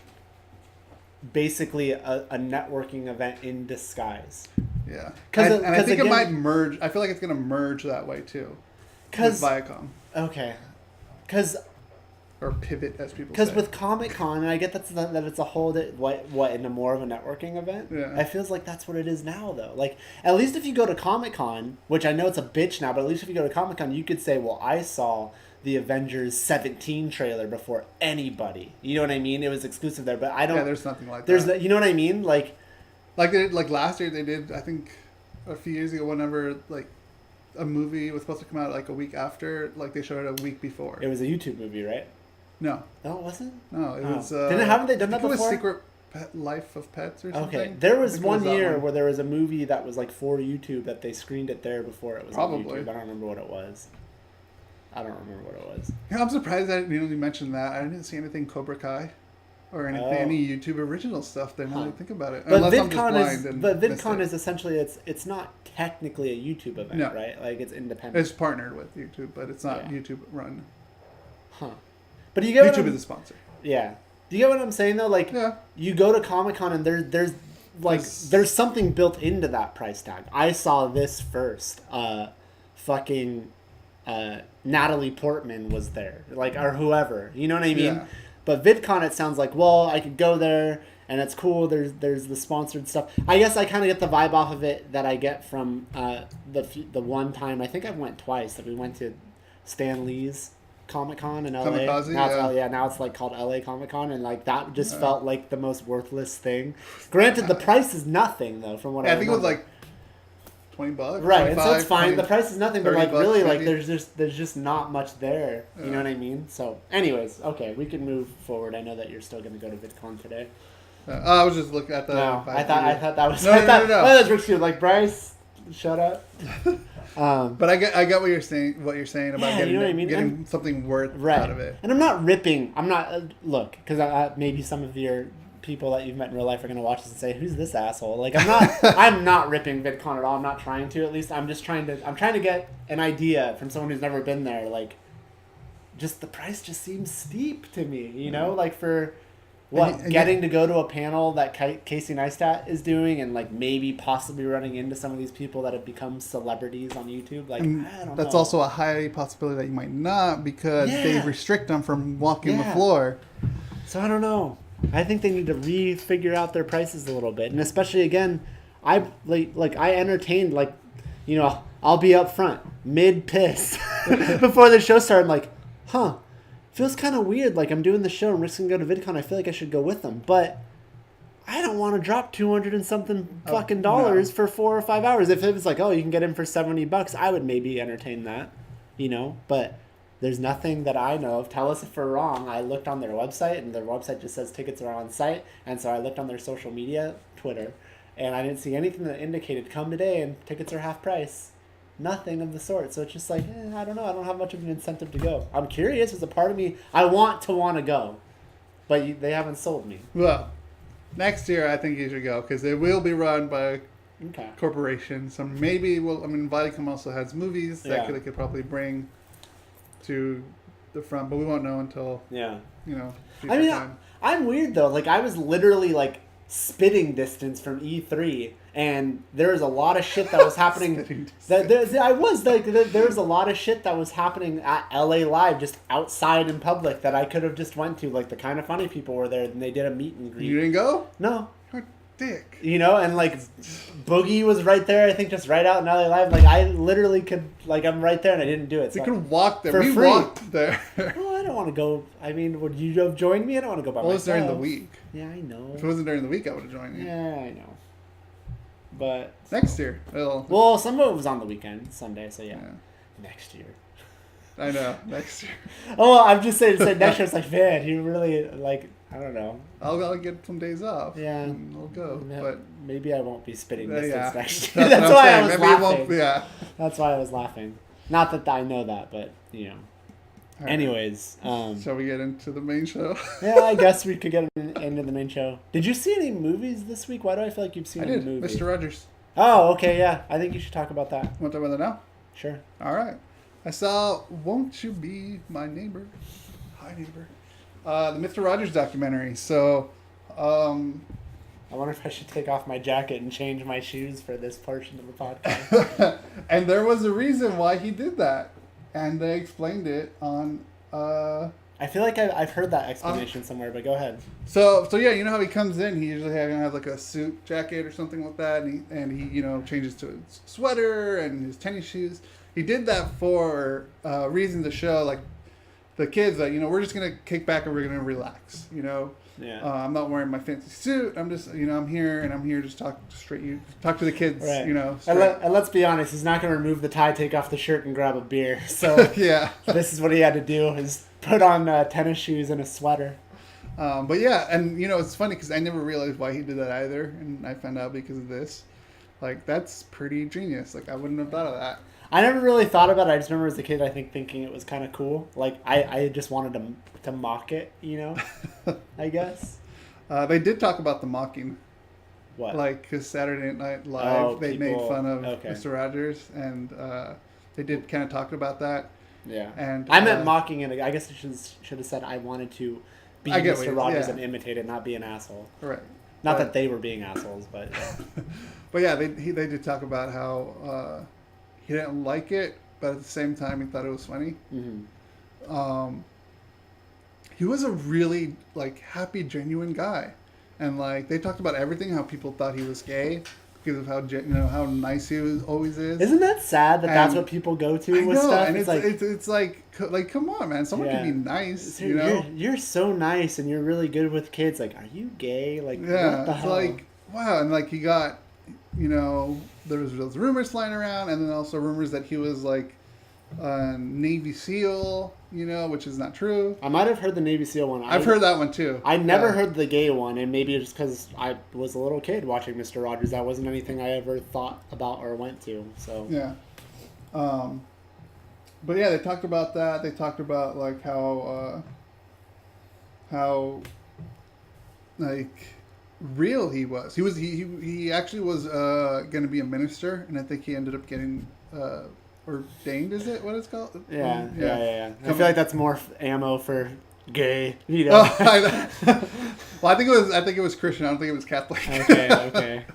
Speaker 1: basically a networking event in disguise.
Speaker 2: Yeah. And I think it might merge. I feel like it's going to merge that way too. With VidCon.
Speaker 1: Okay.
Speaker 2: Or pivot, as people say.
Speaker 1: Because with Comic-Con, and I get that it's a whole into more of a networking event.
Speaker 2: Yeah.
Speaker 1: It feels like that's what it is now, though. Like, at least if you go to Comic-Con, which I know it's a bitch now, but at least if you go to Comic-Con, you could say, well, I saw the Avengers 17 trailer before anybody. You know what I mean? It was exclusive there, but I don't...
Speaker 2: Yeah, there's nothing like that.
Speaker 1: You know what I mean? Like
Speaker 2: last year they did, I think, a few years ago, whenever, like, a movie was supposed to come out, like, a week after, like, they showed it a week before.
Speaker 1: It was a YouTube movie, right?
Speaker 2: No.
Speaker 1: No, it wasn't.
Speaker 2: No, it was.
Speaker 1: Haven't they done that
Speaker 2: It was
Speaker 1: before?
Speaker 2: Secret Life of Pets or something.
Speaker 1: Okay, there was
Speaker 2: I think it
Speaker 1: one
Speaker 2: that
Speaker 1: year
Speaker 2: one.
Speaker 1: where there was a movie that was like for YouTube that they screened it there before it was on
Speaker 2: Probably.
Speaker 1: YouTube. I don't remember what it was. I don't remember what it was.
Speaker 2: Yeah, I'm surprised that you mentioned that. I didn't see anything Cobra Kai or anything, any YouTube original stuff there. Now that I think about it,
Speaker 1: But
Speaker 2: unless I'm just
Speaker 1: VidCon
Speaker 2: blind and missed
Speaker 1: VidCon
Speaker 2: it.
Speaker 1: is essentially it's not technically a YouTube event,
Speaker 2: No.
Speaker 1: right? Like it's independent.
Speaker 2: It's partnered with YouTube, but it's not
Speaker 1: Yeah.
Speaker 2: YouTube run.
Speaker 1: Huh. But you get what
Speaker 2: YouTube
Speaker 1: I'm-
Speaker 2: is a sponsor.
Speaker 1: Yeah. Do you get what I'm saying though? Like
Speaker 2: Yeah.
Speaker 1: you go to Comic-Con and there's like there's something built into that price tag. I saw this first. Natalie Portman was there, like, or whoever, you know what I mean?
Speaker 2: Yeah.
Speaker 1: But VidCon, it sounds like, well, I could go there and it's cool. There's the sponsored stuff. I guess I kind of get the vibe off of it that I get from the one time, I think I went twice, that we went to Stan Lee's Comic-Con in LA.
Speaker 2: Kamikaze,
Speaker 1: Now it's like called LA Comic-Con, and like that just felt like the most worthless thing. Granted, the price is nothing though, from what I
Speaker 2: think it was
Speaker 1: remember.
Speaker 2: like $20,
Speaker 1: Right, and so it's fine.
Speaker 2: 20,
Speaker 1: The price is nothing, but like
Speaker 2: $30
Speaker 1: really, like
Speaker 2: maybe.
Speaker 1: there's just not much there. You know what I mean? So, anyways, okay, we can move forward. I know that you're still going to go to VidCon today.
Speaker 2: I was just looking at the.
Speaker 1: No, I thought that was.
Speaker 2: No.
Speaker 1: Oh, that's Rick's too. Like Bryce, shut up.
Speaker 2: But I get what you're saying. What you're saying about
Speaker 1: Yeah, you know what I mean?
Speaker 2: getting something worth
Speaker 1: Right.
Speaker 2: out of it.
Speaker 1: And I'm not ripping. I'm not look because maybe some of your people that you've met in real life are going to watch this and say, "Who's this asshole?" Like I'm not. I'm not ripping VidCon at all. I'm not trying to. At least I'm just trying to. I'm trying to get an idea from someone who's never been there. Like, just the price just seems steep to me. You know, like for what getting to go to a panel that Casey Neistat is doing, and like maybe possibly running into some of these people that have become celebrities on YouTube. Like, I don't know.
Speaker 2: That's also a high possibility that you might not, because they restrict them from walking the floor.
Speaker 1: So I don't know. I think they need to refigure out their prices a little bit, and especially again, I entertained, like, you know, I'll be up front mid piss before the show started. I'm like, feels kind of weird. Like I'm doing the show and Rick's gonna go to VidCon. I feel like I should go with them, but I don't want to drop $200 and something fucking dollars for 4 or 5 hours. If it was like, oh, you can get in for $70, I would maybe entertain that, you know, but. There's nothing that I know of. Tell us if we're wrong. I looked on their website, and their website just says tickets are on site. And so I looked on their social media, Twitter, and I didn't see anything that indicated come today and tickets are half price. Nothing of the sort. So it's just like, I don't know. I don't have much of an incentive to go. I'm curious. As a part of me, I want to go, but they haven't sold me.
Speaker 2: Well, next year I think you should go, because it will be run by
Speaker 1: Okay.
Speaker 2: corporation. So maybe VidCon also has movies that they could probably bring to the front, but we won't know until
Speaker 1: I mean, I'm weird though. Like I was literally like spitting distance from E3, and there was a lot of shit that was happening. There was a lot of shit that was happening at LA Live, just outside in public, that I could have just went to. Like the Kind of Funny people were there, and they did a meet and greet.
Speaker 2: You didn't go?
Speaker 1: No.
Speaker 2: Dick.
Speaker 1: You know, and like Boogie was right there, I think, just right out in LA Live. Like I literally could, like I'm right there and I didn't do it.
Speaker 2: So
Speaker 1: so
Speaker 2: you could walk there.
Speaker 1: for
Speaker 2: We
Speaker 1: free.
Speaker 2: walked there.
Speaker 1: Oh, I don't want to go. I mean, would you have joined me? I don't want to go by
Speaker 2: Well, it
Speaker 1: myself.
Speaker 2: was during the week.
Speaker 1: Yeah, I know.
Speaker 2: If it wasn't during the week, I would have joined you.
Speaker 1: Yeah, I know. But
Speaker 2: Next year.
Speaker 1: well, some of it was on the weekend, Sunday, so yeah. Next year.
Speaker 2: I know. Next year.
Speaker 1: Oh, I'm just saying next year. It's like, man, you really like. I don't know.
Speaker 2: I'll get some days off.
Speaker 1: Yeah,
Speaker 2: and I'll go.
Speaker 1: Yeah,
Speaker 2: But
Speaker 1: maybe I won't be spitting distance next year.
Speaker 2: That's
Speaker 1: That's
Speaker 2: what
Speaker 1: why
Speaker 2: I'm
Speaker 1: I was
Speaker 2: saying. Maybe
Speaker 1: laughing.
Speaker 2: it won't.
Speaker 1: That's why I was laughing. Not that I know that, but you know.
Speaker 2: All right.
Speaker 1: Anyways,
Speaker 2: shall we get into the main show?
Speaker 1: yeah, I guess we could get into the main show. Did you see any movies this week? Why do I feel like you've seen any movies?
Speaker 2: Mr. Rogers.
Speaker 1: Oh, okay, yeah. I think you should talk about that.
Speaker 2: Want to talk about that now?
Speaker 1: Sure.
Speaker 2: All right. I saw Won't You Be My Neighbor? Hi, neighbor. The Mr. Rogers documentary. So,
Speaker 1: I wonder if I should take off my jacket and change my shoes for this portion of the podcast.
Speaker 2: and there was a reason why he did that. And they explained it on...
Speaker 1: I feel like I've heard that explanation somewhere, but go ahead.
Speaker 2: So yeah, you know how he comes in, he usually have like a suit jacket or something like that, and he changes to his sweater and his tennis shoes. He did that for a reason to show like the kids that, we're just gonna kick back and we're gonna relax,
Speaker 1: Yeah.
Speaker 2: I'm not wearing my fancy suit. I'm just, I'm here just talk to the kids,
Speaker 1: Right.
Speaker 2: straight.
Speaker 1: And let's be honest, he's not going to remove the tie, take off the shirt, and grab a beer. So
Speaker 2: Yeah.
Speaker 1: this is what he had to do. His Put on tennis shoes and a sweater.
Speaker 2: But yeah, and you know, it's funny because I never realized why he did that either, and I found out because of this. Like, that's pretty genius. Like, I wouldn't have thought of that.
Speaker 1: I never really thought about it. I just remember as a kid, I think, thinking it was kind of cool. Like, I just wanted to mock it, you know, I guess.
Speaker 2: They did talk about the mocking.
Speaker 1: What?
Speaker 2: Like, because Saturday Night Live, they made fun of
Speaker 1: okay.
Speaker 2: Mr. Rogers, and they did kind of talk about that.
Speaker 1: Yeah.
Speaker 2: And
Speaker 1: I meant mocking it. I guess I should have said I wanted to be Mr. Rogers and imitate it, not be an asshole.
Speaker 2: Right.
Speaker 1: Not that they were being assholes, but...
Speaker 2: But yeah, they did talk about how he didn't like it, but at the same time he thought it was funny.
Speaker 1: Mm-hmm.
Speaker 2: He was a really like happy, genuine guy, and like they talked about everything, how people thought he was gay because of how nice he always is.
Speaker 1: Isn't that sad that's what people go to with stuff?
Speaker 2: And it's like come on, man, someone can be nice.
Speaker 1: You're so nice, and you're really good with kids. Like, are you gay? Like, what the hell?
Speaker 2: Like, wow, and like he got. There was those rumors flying around, and then also rumors that he was like a Navy SEAL, which is not true.
Speaker 1: I might have heard the Navy SEAL one.
Speaker 2: I've heard that one too.
Speaker 1: I never heard the gay one, and maybe it's because I was a little kid watching Mr. Rogers. That wasn't anything I ever thought about or went to. So
Speaker 2: yeah. But yeah, they talked about that. They talked about like how like real he was. He actually was going to be a minister, and I think he ended up getting ordained. Is it what it's called?
Speaker 1: Yeah. I feel like that's more ammo for gay.
Speaker 2: Well, I think it was Christian. I don't think it was Catholic.
Speaker 1: Okay.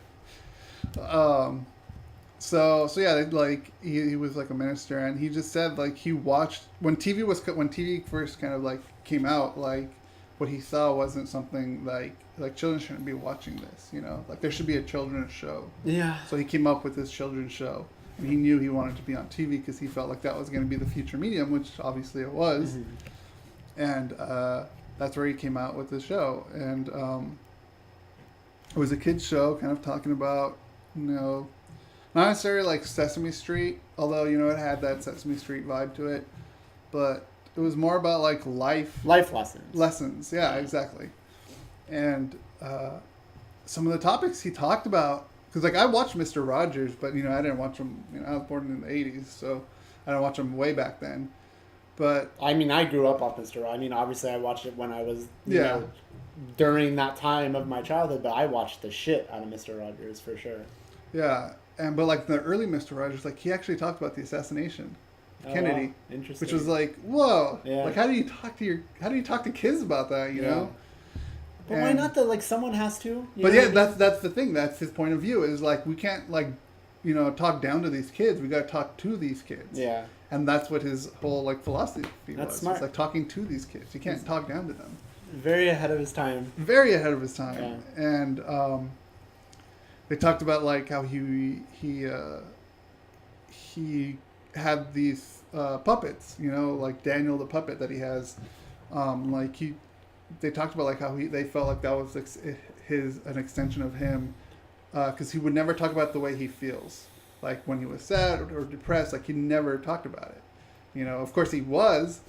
Speaker 2: So yeah, like he was like a minister, and he just said like he watched when TV first kind of like came out, like what he saw wasn't something like children shouldn't be watching this, like there should be a children's show.
Speaker 1: Yeah.
Speaker 2: So he came up with this children's show, and he knew he wanted to be on TV because he felt like that was going to be the future medium, which obviously it was. Mm-hmm. And that's where he came out with the show, and it was a kids show, kind of talking about not necessarily like Sesame Street, although it had that Sesame Street vibe to it, but it was more about like life lessons. Yeah, exactly. And some of the topics he talked about, because like I watched Mr. Rogers, but I didn't watch him. I was born in the '80s, so I didn't watch him way back then. But
Speaker 1: I mean, I grew up off Mr. Rogers. I mean, obviously, I watched it when I was during that time of my childhood, but I watched the shit out of Mr. Rogers for sure.
Speaker 2: Yeah, but like the early Mr. Rogers, like he actually talked about the assassination. Kennedy,
Speaker 1: wow. Interesting.
Speaker 2: Which was like, whoa,
Speaker 1: yeah.
Speaker 2: Like how do you talk to kids about that, know?
Speaker 1: But why not that? Like someone has to.
Speaker 2: But yeah, that's the thing. That's his point of view. Is like we can't like, talk down to these kids. We got to talk to these kids.
Speaker 1: Yeah.
Speaker 2: And that's what his whole like philosophy was.
Speaker 1: That's smart.
Speaker 2: It's like talking to these kids. You can't talk down to them.
Speaker 1: Very ahead of his time.
Speaker 2: Very ahead of his time.
Speaker 1: Yeah.
Speaker 2: And they talked about like how he had these puppets, like Daniel the puppet that he has. They talked about like how they felt like that was an extension of him, because he would never talk about the way he feels, like when he was sad or depressed. Like he never talked about it. Of course he was,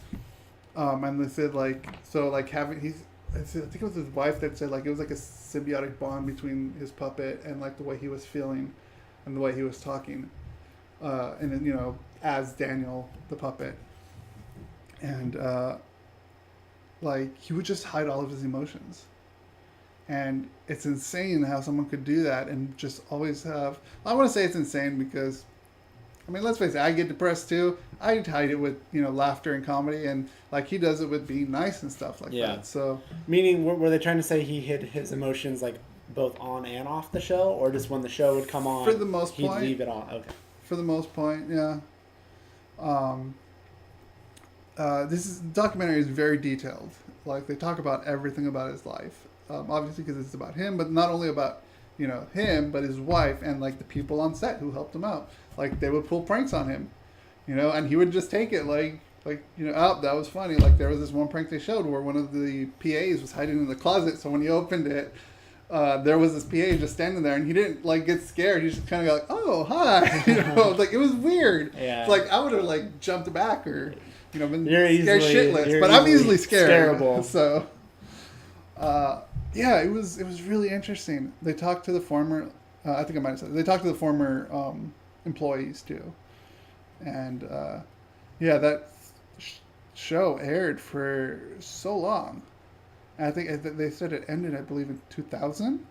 Speaker 2: and they said like so like having I think it was his wife that said like it was like a symbiotic bond between his puppet and like the way he was feeling, and the way he was talking, and then as Daniel the puppet, and like he would just hide all of his emotions, and it's insane how someone could do that and just always have. I want to say it's insane because, I mean, let's face it, I get depressed too. I hide it with laughter and comedy, and like he does it with being nice and stuff like that. So
Speaker 1: meaning, were they trying to say he hid his emotions like both on and off the show, or just when the show would come on,
Speaker 2: for the most
Speaker 1: he'd
Speaker 2: point,
Speaker 1: leave it on? Okay.
Speaker 2: For the most point, yeah. This documentary is very detailed. Like they talk about everything about his life, obviously because it's about him, but not only about him, but his wife and like the people on set who helped him out. Like they would pull pranks on him, and he would just take it like oh, that was funny. Like there was this one prank they showed where one of the PAs was hiding in the closet, so when he opened it, there was this PA just standing there, and he didn't like get scared. He just kind of like, oh, hi, like it was weird.
Speaker 1: Yeah.
Speaker 2: Like I would have like jumped back or been
Speaker 1: You're
Speaker 2: scared
Speaker 1: easily-
Speaker 2: shitless,
Speaker 1: you're
Speaker 2: but I'm
Speaker 1: easily
Speaker 2: easily scared.
Speaker 1: scareable.
Speaker 2: So, yeah, it was really interesting. They talked to the former. I think I might have said they talked to the former employees too, and yeah, that show aired for so long. And I think they said it ended, I believe, in 2000.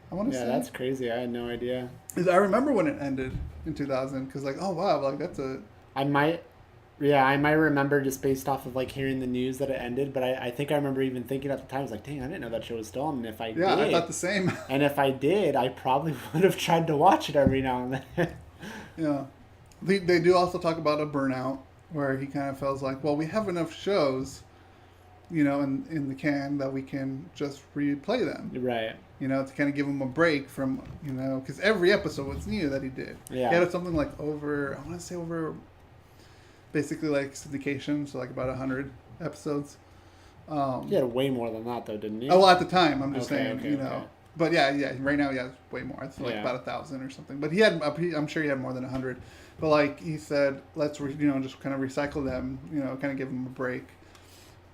Speaker 2: I want to say.
Speaker 1: Yeah, that's crazy. I had no idea.
Speaker 2: 'Cause I remember when it ended in 2000, because like, oh wow, like that's a.
Speaker 1: I might remember just based off of like hearing the news that it ended, but I think I remember even thinking at the time, I was like, dang, I didn't know that show was still on. And if I did,
Speaker 2: I thought the same.
Speaker 1: And if I did, I probably would have tried to watch it every now and then.
Speaker 2: Yeah. They do also talk about a burnout where he kind of feels like, well, we have enough shows, in the can that we can just replay them.
Speaker 1: Right.
Speaker 2: To kind of give him a break from, because every episode was new that he did.
Speaker 1: Yeah.
Speaker 2: He had something like over basically like syndication, so like about 100 episodes.
Speaker 1: He had way more than that though, didn't he?
Speaker 2: Oh, well, at the time, I'm just
Speaker 1: Okay,
Speaker 2: saying,
Speaker 1: okay.
Speaker 2: But yeah, right now he has way more. It's like
Speaker 1: Yeah.
Speaker 2: about 1,000 or something. But I'm sure he had more than 100. But like he said, let's just kind of recycle them, kind of give them a break.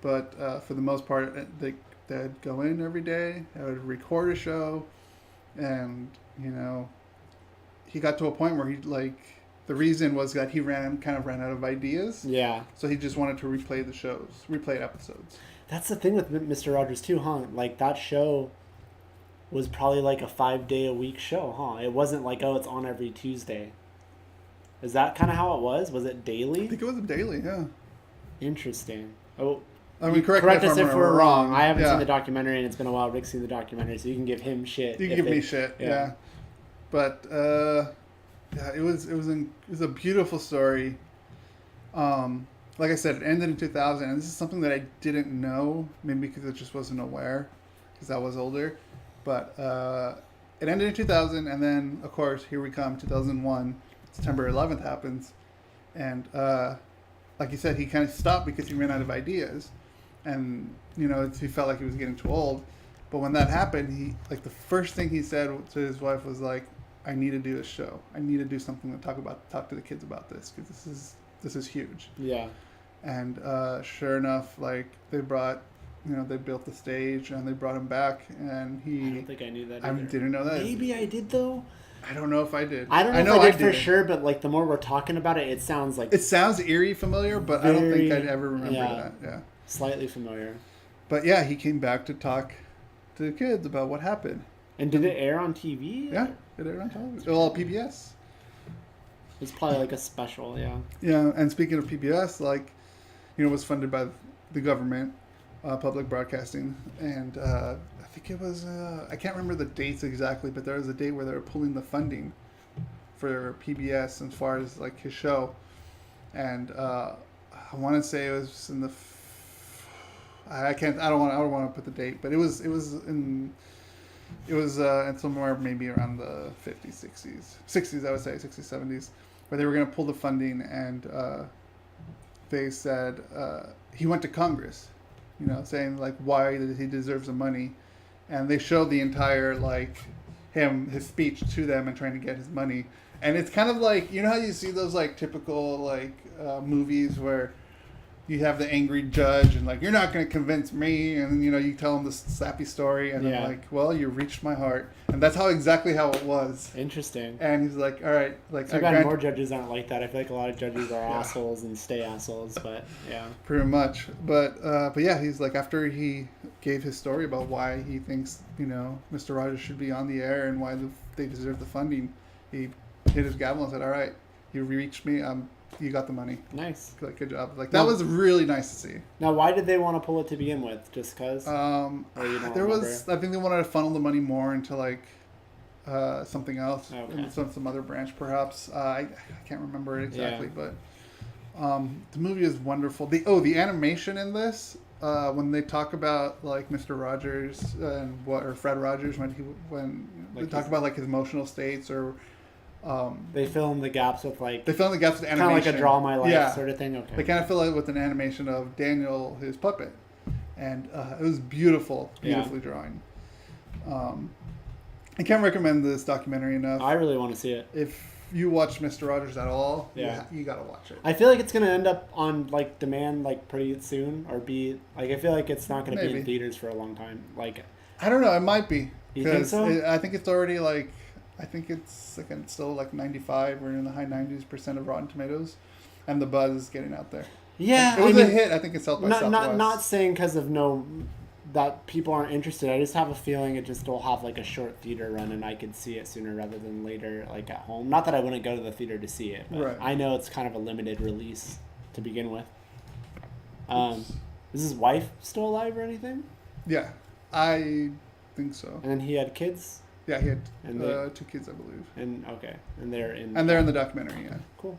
Speaker 2: But for the most part, they'd go in every day. They would record a show, and he got to a point where the reason was that he kind of ran out of ideas.
Speaker 1: Yeah.
Speaker 2: So he just wanted to replay episodes.
Speaker 1: That's the thing with Mr. Rogers too, huh? Like that show was probably like a 5-day-a-week show, huh? It wasn't like, oh, it's on every Tuesday. Is that kind of how it was? Was it daily?
Speaker 2: I think it was a daily, yeah.
Speaker 1: Interesting. Oh,
Speaker 2: I mean, correct
Speaker 1: us if we're wrong. I haven't
Speaker 2: Yeah.
Speaker 1: seen the documentary, and it's been a while. Rick's seen the documentary, so you can give him shit.
Speaker 2: You can give me shit, yeah. But yeah, it was a beautiful story. Like I said, it ended in 2000, and this is something that I didn't know, maybe because I just wasn't aware, because I was older. But it ended in 2000, and then of course here we come, 2001. September 11th happens, and like you said, he kind of stopped because he ran out of ideas, and he felt like he was getting too old. But when that happened, the first thing he said to his wife was like, "I need to do a show. I need to do something to talk to the kids about this, because this is huge."
Speaker 1: Yeah.
Speaker 2: And sure enough, they brought, they built the stage and they brought him back, and
Speaker 1: I don't think I knew that.
Speaker 2: I
Speaker 1: either.
Speaker 2: didn't know that.
Speaker 1: Maybe I did though.
Speaker 2: I don't know if I did.
Speaker 1: I don't know if
Speaker 2: know
Speaker 1: I did for
Speaker 2: didn't.
Speaker 1: sure, but the more we're talking about it, it sounds like
Speaker 2: It sounds eerie familiar, but I don't think
Speaker 1: Very-
Speaker 2: I'd ever remember
Speaker 1: yeah.
Speaker 2: that. Yeah.
Speaker 1: slightly familiar.
Speaker 2: But yeah, he came back to talk to the kids about what happened.
Speaker 1: And did it air on TV?
Speaker 2: Yeah, it aired on television. Well, PBS.
Speaker 1: It's probably like a special, yeah.
Speaker 2: Yeah, and speaking of PBS, it was funded by the government, public broadcasting, and I think it was, I can't remember the dates exactly, but there was a date where they were pulling the funding for PBS as far as his show, and I want to say it was in the, I don't want to put the date, but it was in somewhere maybe around the 50s, 60s, I would say 60s, 70s, where they were going to pull the funding, and they said he went to Congress, saying why that he deserves the money, and they showed the entire his speech to them and trying to get his money, and it's kind of how you see those typical movies where you have the angry judge and you're not going to convince me, and then you tell him this sappy story, and
Speaker 1: Yeah.
Speaker 2: I'm well, you reached my heart, and that's exactly how it was.
Speaker 1: Interesting.
Speaker 2: And he's like, all right,
Speaker 1: So bad more judges aren't like that. I feel like a lot of judges are assholes and stay assholes, but yeah.
Speaker 2: pretty much. But yeah, he's after he gave his story about why he thinks Mr. Rogers should be on the air and why they deserve the funding, he hit his gavel and said, all right, you reached me, you got the money. Nice. Good job. That was really nice to see.
Speaker 1: Now, why did they want to pull it to begin with? Just because?
Speaker 2: I think they wanted to funnel the money more into something else, some other branch perhaps. I can't remember it exactly, but the movie is wonderful. The animation in this, when they talk about Mr. Rogers and or Fred Rogers when they talk about his emotional states, or
Speaker 1: they fill in the gaps with
Speaker 2: animation, kind
Speaker 1: of like a Draw My Life sort of thing. Okay.
Speaker 2: They kind of fill it with an animation of Daniel, his puppet, and it was beautifully drawn. I can't recommend this documentary enough.
Speaker 1: I really want to see it.
Speaker 2: If you watch Mr. Rogers at all,
Speaker 1: Yeah.
Speaker 2: you gotta watch it.
Speaker 1: I feel like it's gonna end up on like demand like pretty soon, or be like I feel like it's not gonna be in
Speaker 2: Maybe.
Speaker 1: theaters for a long time. Like,
Speaker 2: I don't know. It might be.
Speaker 1: You think so?
Speaker 2: I think it's already like. I think it's like it's still like 95 or in the high 90% of Rotten Tomatoes, and the buzz is getting out there.
Speaker 1: yeah,
Speaker 2: It was a hit. I think it's South by
Speaker 1: not
Speaker 2: Southwest.
Speaker 1: not saying because of that people aren't interested. I just have a feeling it just will have like a short theater run, and I could see it sooner rather than later, like at home. Not that I wouldn't go to the theater to see it, but
Speaker 2: Right.
Speaker 1: I know it's kind of a limited release to begin with. Is his wife still alive or anything?
Speaker 2: Yeah, I think so.
Speaker 1: And then he had kids,
Speaker 2: Yeah, he had
Speaker 1: And
Speaker 2: 2 kids, I believe.
Speaker 1: and okay, and they're in.
Speaker 2: And they're in the documentary. Yeah.
Speaker 1: Cool.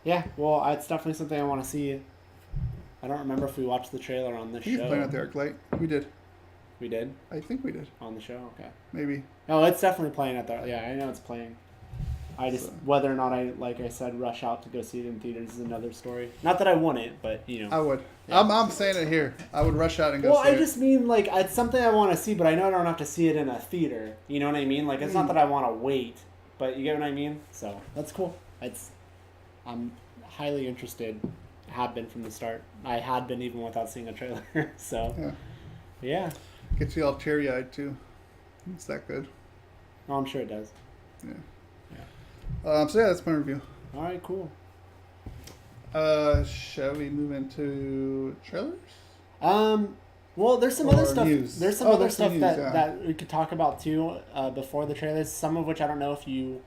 Speaker 1: Yeah, well, it's definitely something I want to see. I don't remember if we watched the trailer on this
Speaker 2: He's
Speaker 1: show.
Speaker 2: playing at the ArcLight. We did.
Speaker 1: We did
Speaker 2: I think we did.
Speaker 1: on the show. Okay.
Speaker 2: Maybe.
Speaker 1: No, it's definitely playing at the. Yeah, I know it's playing. I just
Speaker 2: So-
Speaker 1: whether or not I, like I said, rush out to go see it in theaters is another story. Not that I want it, but you know.
Speaker 2: I would.
Speaker 1: Yeah.
Speaker 2: I'm saying it here. I would rush out and go
Speaker 1: Well,
Speaker 2: see
Speaker 1: I
Speaker 2: it.
Speaker 1: just mean like it's something I want to see, but I know I don't have to see it in a theater. You know what I mean? Like it's not that I want to wait, but you get what I mean. So that's cool. I'm highly interested. Have been from the start. I had been even without seeing a trailer. So
Speaker 2: Yeah.
Speaker 1: yeah.
Speaker 2: Gets you all teary-eyed, too. It's that good.
Speaker 1: Oh, I'm sure it does.
Speaker 2: Yeah.
Speaker 1: Yeah.
Speaker 2: So, yeah, that's my review.
Speaker 1: All right, cool.
Speaker 2: Shall we move into trailers?
Speaker 1: Well, there's some
Speaker 2: Or
Speaker 1: other stuff.
Speaker 2: news.
Speaker 1: There's some
Speaker 2: Oh,
Speaker 1: other
Speaker 2: there's some
Speaker 1: stuff
Speaker 2: news,
Speaker 1: that,
Speaker 2: yeah.
Speaker 1: that we could talk about too before the trailers. Some of which I don't know if you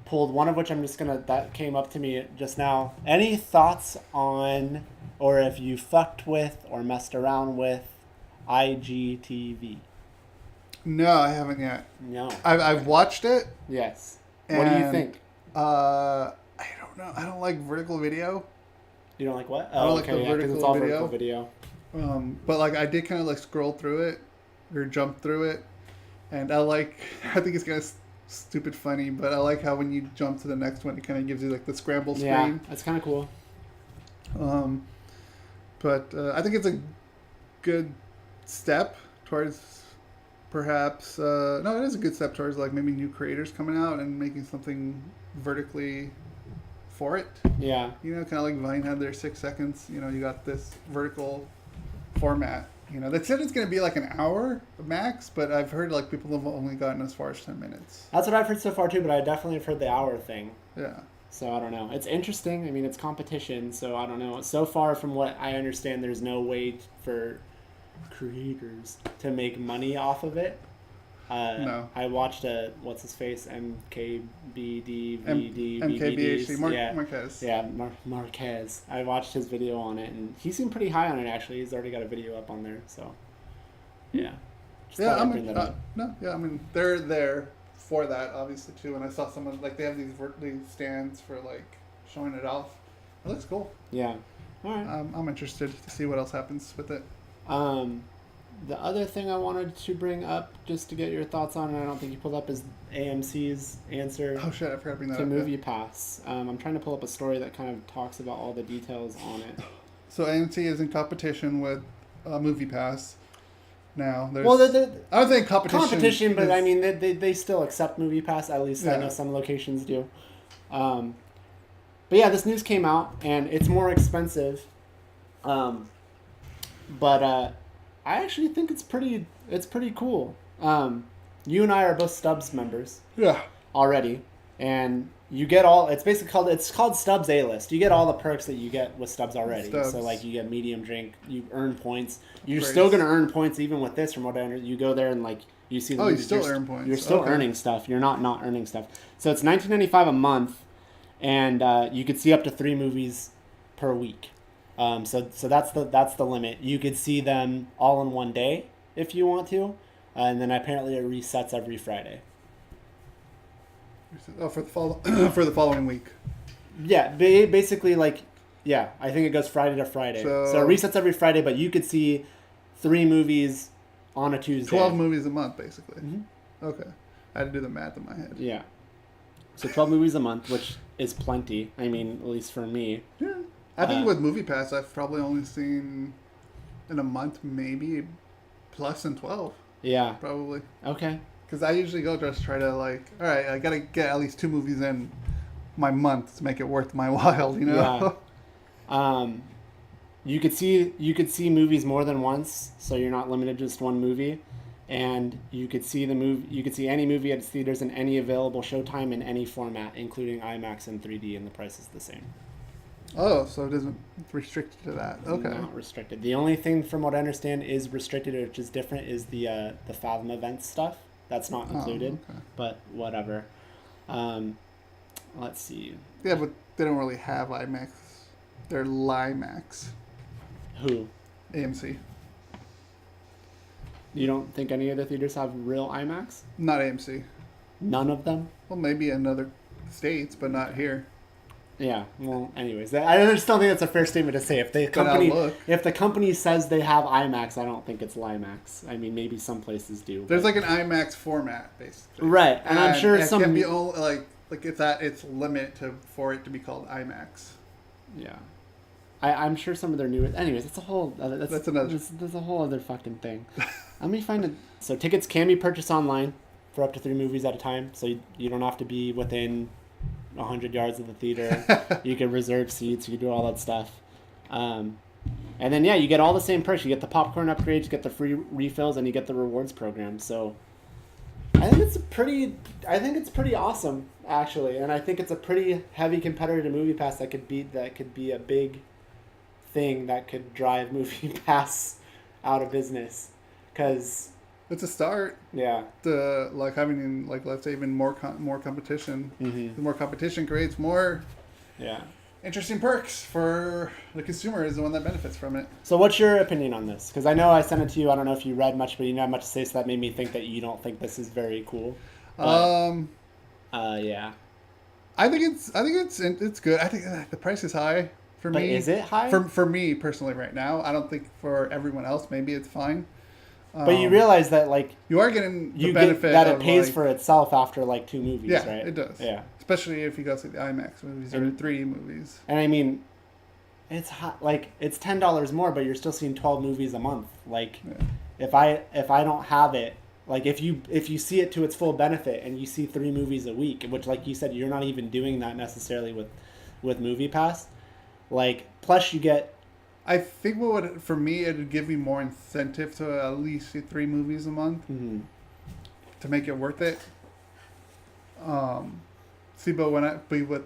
Speaker 1: pulled. One of which I'm just gonna that came up to me just now. Any thoughts on, or if you fucked with or messed around with IGTV?
Speaker 2: No, I haven't yet.
Speaker 1: No.
Speaker 2: I've watched it.
Speaker 1: Yes. What do you
Speaker 2: And,
Speaker 1: think?
Speaker 2: I don't know. I don't like vertical video.
Speaker 1: You don't like what?
Speaker 2: I don't like the
Speaker 1: 'cause
Speaker 2: vertical
Speaker 1: it's all
Speaker 2: video.
Speaker 1: vertical video.
Speaker 2: But like I did kind of like scroll through it or jump through it, and I think it's kind of stupid funny, but I like how when you jump to the next one, it kind of gives you like the scramble screen.
Speaker 1: Yeah, that's kind of cool.
Speaker 2: But I think it's a good step towards perhaps no, it is a good step towards like maybe new creators coming out and making something vertically for it.
Speaker 1: Yeah.
Speaker 2: You know, kind of like Vine had their 6 seconds. You know, you got this vertical format. You know, they said it's going to be like an hour max, but I've heard like people have only gotten as far as 10 minutes.
Speaker 1: That's what I've heard so far too, but I definitely have heard the hour thing.
Speaker 2: Yeah.
Speaker 1: So I don't know. It's interesting. I mean, it's competition, so I don't know. So far from what I understand, there's no way for creators to make money off of it.
Speaker 2: No.
Speaker 1: I watched what's his face, MKBD,
Speaker 2: MKBHD, Marquez.
Speaker 1: Yeah, Marquez. I watched his video on it, and he seemed pretty high on it, actually. He's already got a video up on there, so yeah. Just
Speaker 2: Yeah,
Speaker 1: thought
Speaker 2: I
Speaker 1: I'd
Speaker 2: mean,
Speaker 1: bring that up.
Speaker 2: no, yeah, I mean, they're there for that, obviously, too. And I saw someone, like, they have these stands for, like, showing it off. It looks cool.
Speaker 1: Yeah. All right.
Speaker 2: I'm interested to see what else happens with it.
Speaker 1: The other thing I wanted to bring up, just to get your thoughts on, and I don't think you pulled up, is AMC's answer
Speaker 2: Oh, shit, I forgot to bring that
Speaker 1: to
Speaker 2: up.
Speaker 1: Movie Pass. I'm trying to pull up a story that kind of talks about all the details on it.
Speaker 2: So AMC is in competition with Movie Pass now. There's,
Speaker 1: Well,
Speaker 2: I don't think competition.
Speaker 1: but
Speaker 2: is-
Speaker 1: I mean, they still accept Movie Pass. At least I
Speaker 2: Yeah.
Speaker 1: know some locations do. But yeah, this news came out, and it's more expensive. But I actually think it's pretty cool. You and I are both Stubbs members
Speaker 2: Yeah.
Speaker 1: already, and you get all. It's called Stubbs A-List. You get all the perks that you get with Stubbs already.
Speaker 2: Stubbs.
Speaker 1: So like you get medium drink, you earn points. You're
Speaker 2: Great.
Speaker 1: still gonna earn points even with this. From what I understand, you go there and like you see. The
Speaker 2: Oh, you
Speaker 1: movies,
Speaker 2: still
Speaker 1: you're
Speaker 2: earn points.
Speaker 1: You're still
Speaker 2: Okay.
Speaker 1: earning stuff. You're not earning stuff. So it's $19.95 a month, and you could see up to 3 movies per week. So that's the limit. You could see them all in one day if you want to, and then apparently it resets every Friday.
Speaker 2: Oh, for the following week.
Speaker 1: Yeah, basically like, yeah, I think it goes Friday to Friday. So it resets every Friday, but you could see 3 movies on a Tuesday.
Speaker 2: 12 movies a month, basically.
Speaker 1: Mhm.
Speaker 2: Okay. I had to do the math in my head.
Speaker 1: Yeah. So 12 movies a month, which is plenty. I mean, at least for me.
Speaker 2: Yeah. I think with Movie Pass, I've probably only seen in a month maybe plus than 12,
Speaker 1: Yeah.
Speaker 2: probably.
Speaker 1: Okay.
Speaker 2: Because I usually go just try to like, all right, I got to get at least 2 movies in my month to make it worth my while. You know.
Speaker 1: Yeah. You could see movies more than once, so you're not limited to just one movie, and you could see any movie at theaters in any available showtime in any format, including IMAX and 3D, and the price is the same.
Speaker 2: Oh, so it isn't restricted to that. Okay.
Speaker 1: Not restricted. The only thing, from what I understand, is restricted, which is different, is the Fathom events stuff. That's not included, but whatever. Let's see.
Speaker 2: Yeah, but they don't really have IMAX. They're Limax.
Speaker 1: Who?
Speaker 2: AMC.
Speaker 1: You don't think any of the theaters have real IMAX?
Speaker 2: Not AMC.
Speaker 1: None of them?
Speaker 2: Well, maybe in other states, but not here.
Speaker 1: Yeah. Well, anyways, I just don't think that's a fair statement to say. If the company says they have IMAX, I don't think it's Limax. I mean, maybe some places do.
Speaker 2: There's like an IMAX format, basically.
Speaker 1: Right, and I'm sure
Speaker 2: it can be all, like it's at its limit for it to be called IMAX.
Speaker 1: Yeah. I'm sure some of their new... Anyways, it's a whole... That's a whole other fucking thing. Let me find it. So tickets can be purchased online for up to 3 movies at a time. So you don't have to be within 100 yards of the theater. You can reserve seats. You can do all that stuff. And then, yeah, you get all the same perks. You get the popcorn upgrades, you get the free refills, and you get the rewards program. So I think it's pretty awesome, actually. And I think it's a pretty heavy competitor to MoviePass that could be a big thing that could drive MoviePass out of business, because
Speaker 2: it's a start.
Speaker 1: Yeah.
Speaker 2: To having let's say even more competition. Mm-hmm. The more competition creates more.
Speaker 1: Yeah.
Speaker 2: Interesting perks for the consumer is the one that benefits from it.
Speaker 1: So what's your opinion on this? Because I know I sent it to you. I don't know if you read much, but you didn't have much to say, so that made me think that you don't think this is very cool. But, yeah.
Speaker 2: I think it's good. I think the price is high. For me,
Speaker 1: is it high?
Speaker 2: For me personally, right now, I don't think for everyone else, maybe it's fine.
Speaker 1: But you realize that
Speaker 2: you are getting the benefit that
Speaker 1: it pays for itself after 2 movies,
Speaker 2: yeah,
Speaker 1: right?
Speaker 2: It does.
Speaker 1: Yeah,
Speaker 2: especially if you go see the IMAX movies or 3D movies.
Speaker 1: And I mean, it's hot. It's $10 more, but you're still seeing 12 movies a month. If I don't have it, if you see it to its full benefit and you see 3 movies a week, which like you said, you're not even doing that necessarily with MoviePass. Plus you get...
Speaker 2: I think for me, it would give me more incentive to at least see 3 movies a month to make it worth it. But with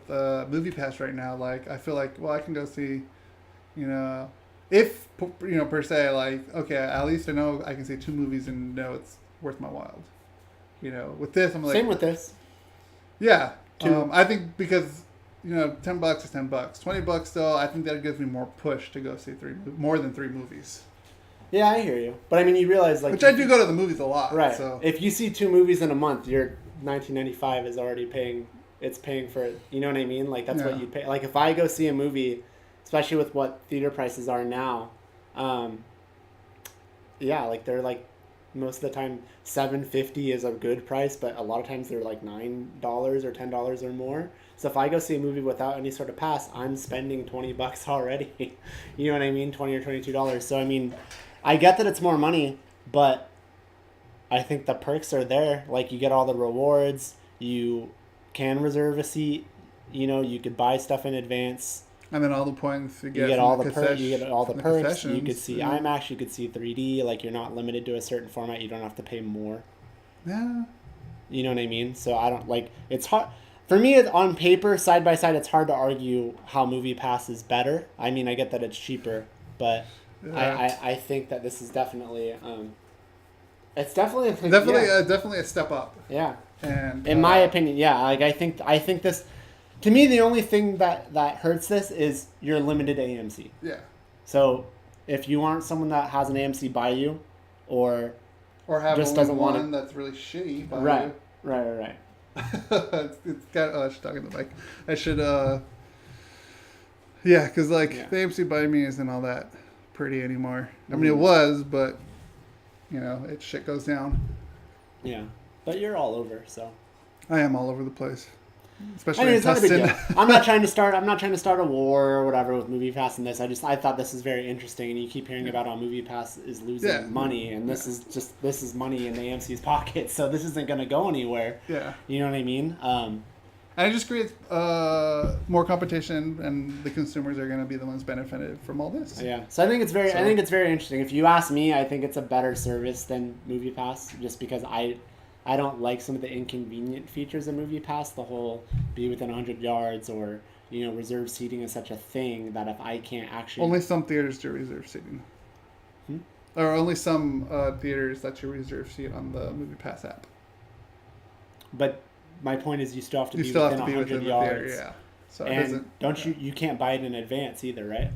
Speaker 2: MoviePass right now, I feel I can go see, if, per se, okay, at least I know I can see 2 movies and know it's worth my while. With this, I'm
Speaker 1: Same with this.
Speaker 2: Yeah. I think because... $10 is $10. $20 though, I think that gives me more push to go see more than 3 movies.
Speaker 1: Yeah, I hear you. But I mean, you realize
Speaker 2: which I do go to the movies a lot.
Speaker 1: Right.
Speaker 2: So
Speaker 1: if you see 2 movies in a month, your $19.95 is already paying. It's paying for it. You know what I mean? That's what you pay. If I go see a movie, especially with what theater prices are now, they're most of the time $7.50 is a good price, but a lot of times they're $9 or $10 or more. So if I go see a movie without any sort of pass, I'm spending $20 already. You know what I mean? $20 or $22. So I mean, I get that it's more money, but I think the perks are there. You get all the rewards. You can reserve a seat. You could buy stuff in advance.
Speaker 2: And then all the points you get
Speaker 1: all the perks. You get all the perks. You could see IMAX. You could see 3D. You're not limited to a certain format. You don't have to pay more.
Speaker 2: Yeah. You
Speaker 1: know what I mean? So I don't it's hard. For me, on paper, side by side, it's hard to argue how MoviePass is better. I mean, I get that it's cheaper, but I think that this is definitely it's
Speaker 2: definitely a step up.
Speaker 1: Yeah.
Speaker 2: And
Speaker 1: in my opinion, yeah, I think this. To me, the only thing that hurts this is you're limited to AMC.
Speaker 2: Yeah.
Speaker 1: So if you aren't someone that has an AMC by you, or
Speaker 2: have
Speaker 1: just
Speaker 2: only
Speaker 1: doesn't
Speaker 2: one
Speaker 1: want
Speaker 2: that's really shitty by
Speaker 1: you. Right.
Speaker 2: It's kind of, I should talk in the mic. I should, because the AMC by me isn't all that pretty anymore. I mean, it was, but shit goes down.
Speaker 1: Yeah, but you're all over, so.
Speaker 2: I am all over the place, especially
Speaker 1: in
Speaker 2: Tustin. Not a big
Speaker 1: deal. I'm not trying to start a war or whatever with MoviePass and this. I thought this is very interesting, and you keep hearing about how MoviePass is losing money, and this is money in the AMC's pocket, so this isn't going to go anywhere.
Speaker 2: Yeah.
Speaker 1: You know what I mean?
Speaker 2: And it just creates more competition, and the consumers are going to be the ones benefited from all this.
Speaker 1: Yeah. So I think it's very interesting. If you ask me, I think it's a better service than MoviePass, just because I don't like some of the inconvenient features of MoviePass. The whole be within 100 yards or reserved seating is such a thing that if I can't actually
Speaker 2: only some theaters do reserve seating. Or only some theaters let you reserve seat on the MoviePass app.
Speaker 1: But my point is, you still have to be within 100 yards. The theater,
Speaker 2: yeah. So
Speaker 1: and you can't buy it in advance either, right?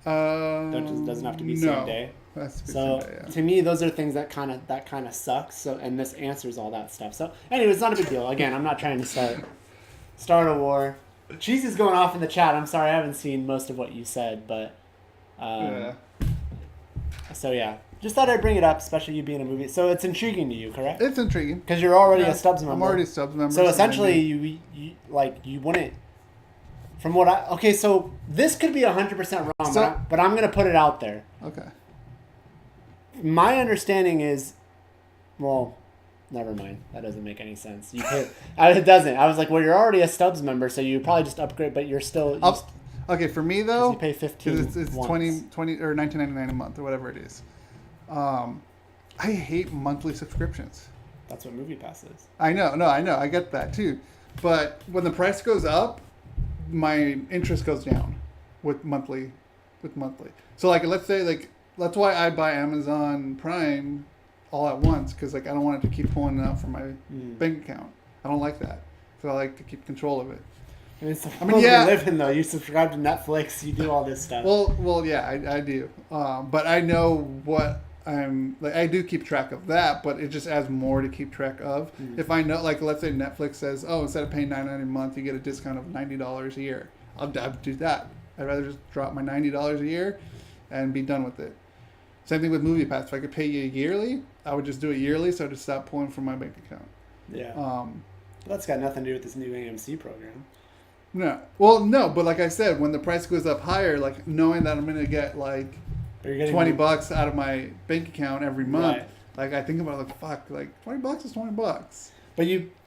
Speaker 1: Doesn't have to be same day. So to me, those are things that kind of sucks. So and this answers all that stuff. So anyway, it's not a big deal. Again, I'm not trying to start a war. Cheese is going off in the chat. I'm sorry, I haven't seen most of what you said, but So yeah, just thought I'd bring it up, especially you being a movie. So it's intriguing to you, correct?
Speaker 2: It's intriguing
Speaker 1: because you're already a Stubbs member.
Speaker 2: I'm already a Stubbs member.
Speaker 1: So essentially, you wouldn't. From what so this could be 100% wrong, but I'm gonna put it out there.
Speaker 2: Okay.
Speaker 1: My understanding is, well, never mind. That doesn't make any sense. It doesn't. I was like, well, you're already a Stubbs member, so you probably just upgrade, but you're still.
Speaker 2: Okay, for me though,
Speaker 1: you pay 15.
Speaker 2: It's 20 or $19.99 a month or whatever it is. I hate monthly subscriptions.
Speaker 1: That's what MoviePass is.
Speaker 2: I know. I get that too, but when the price goes up, my interest goes down with monthly. So let's say that's why I buy Amazon Prime all at once, because I don't want it to keep pulling it out from my bank account. I don't like that, because I like to keep control of it.
Speaker 1: It's the world you live in, though. You subscribe to Netflix, you do all this stuff.
Speaker 2: Well, yeah, I do. But I know what I do keep track of that, but it just adds more to keep track of. If I know, let's say Netflix says, instead of paying $9.99 a month, you get a discount of $90 a year. I'll do that. I'd rather just drop my $90 a year and be done with it. Same thing with MoviePass. If I could pay you yearly, I would just do it yearly, so I'd just stop pulling from my bank account.
Speaker 1: Yeah. That's got nothing to do with this new AMC program.
Speaker 2: No. Well, no, but like I said, when the price goes up higher, knowing that I'm going to get $20 out of my bank account every month, I think about it fuck, $20 is $20.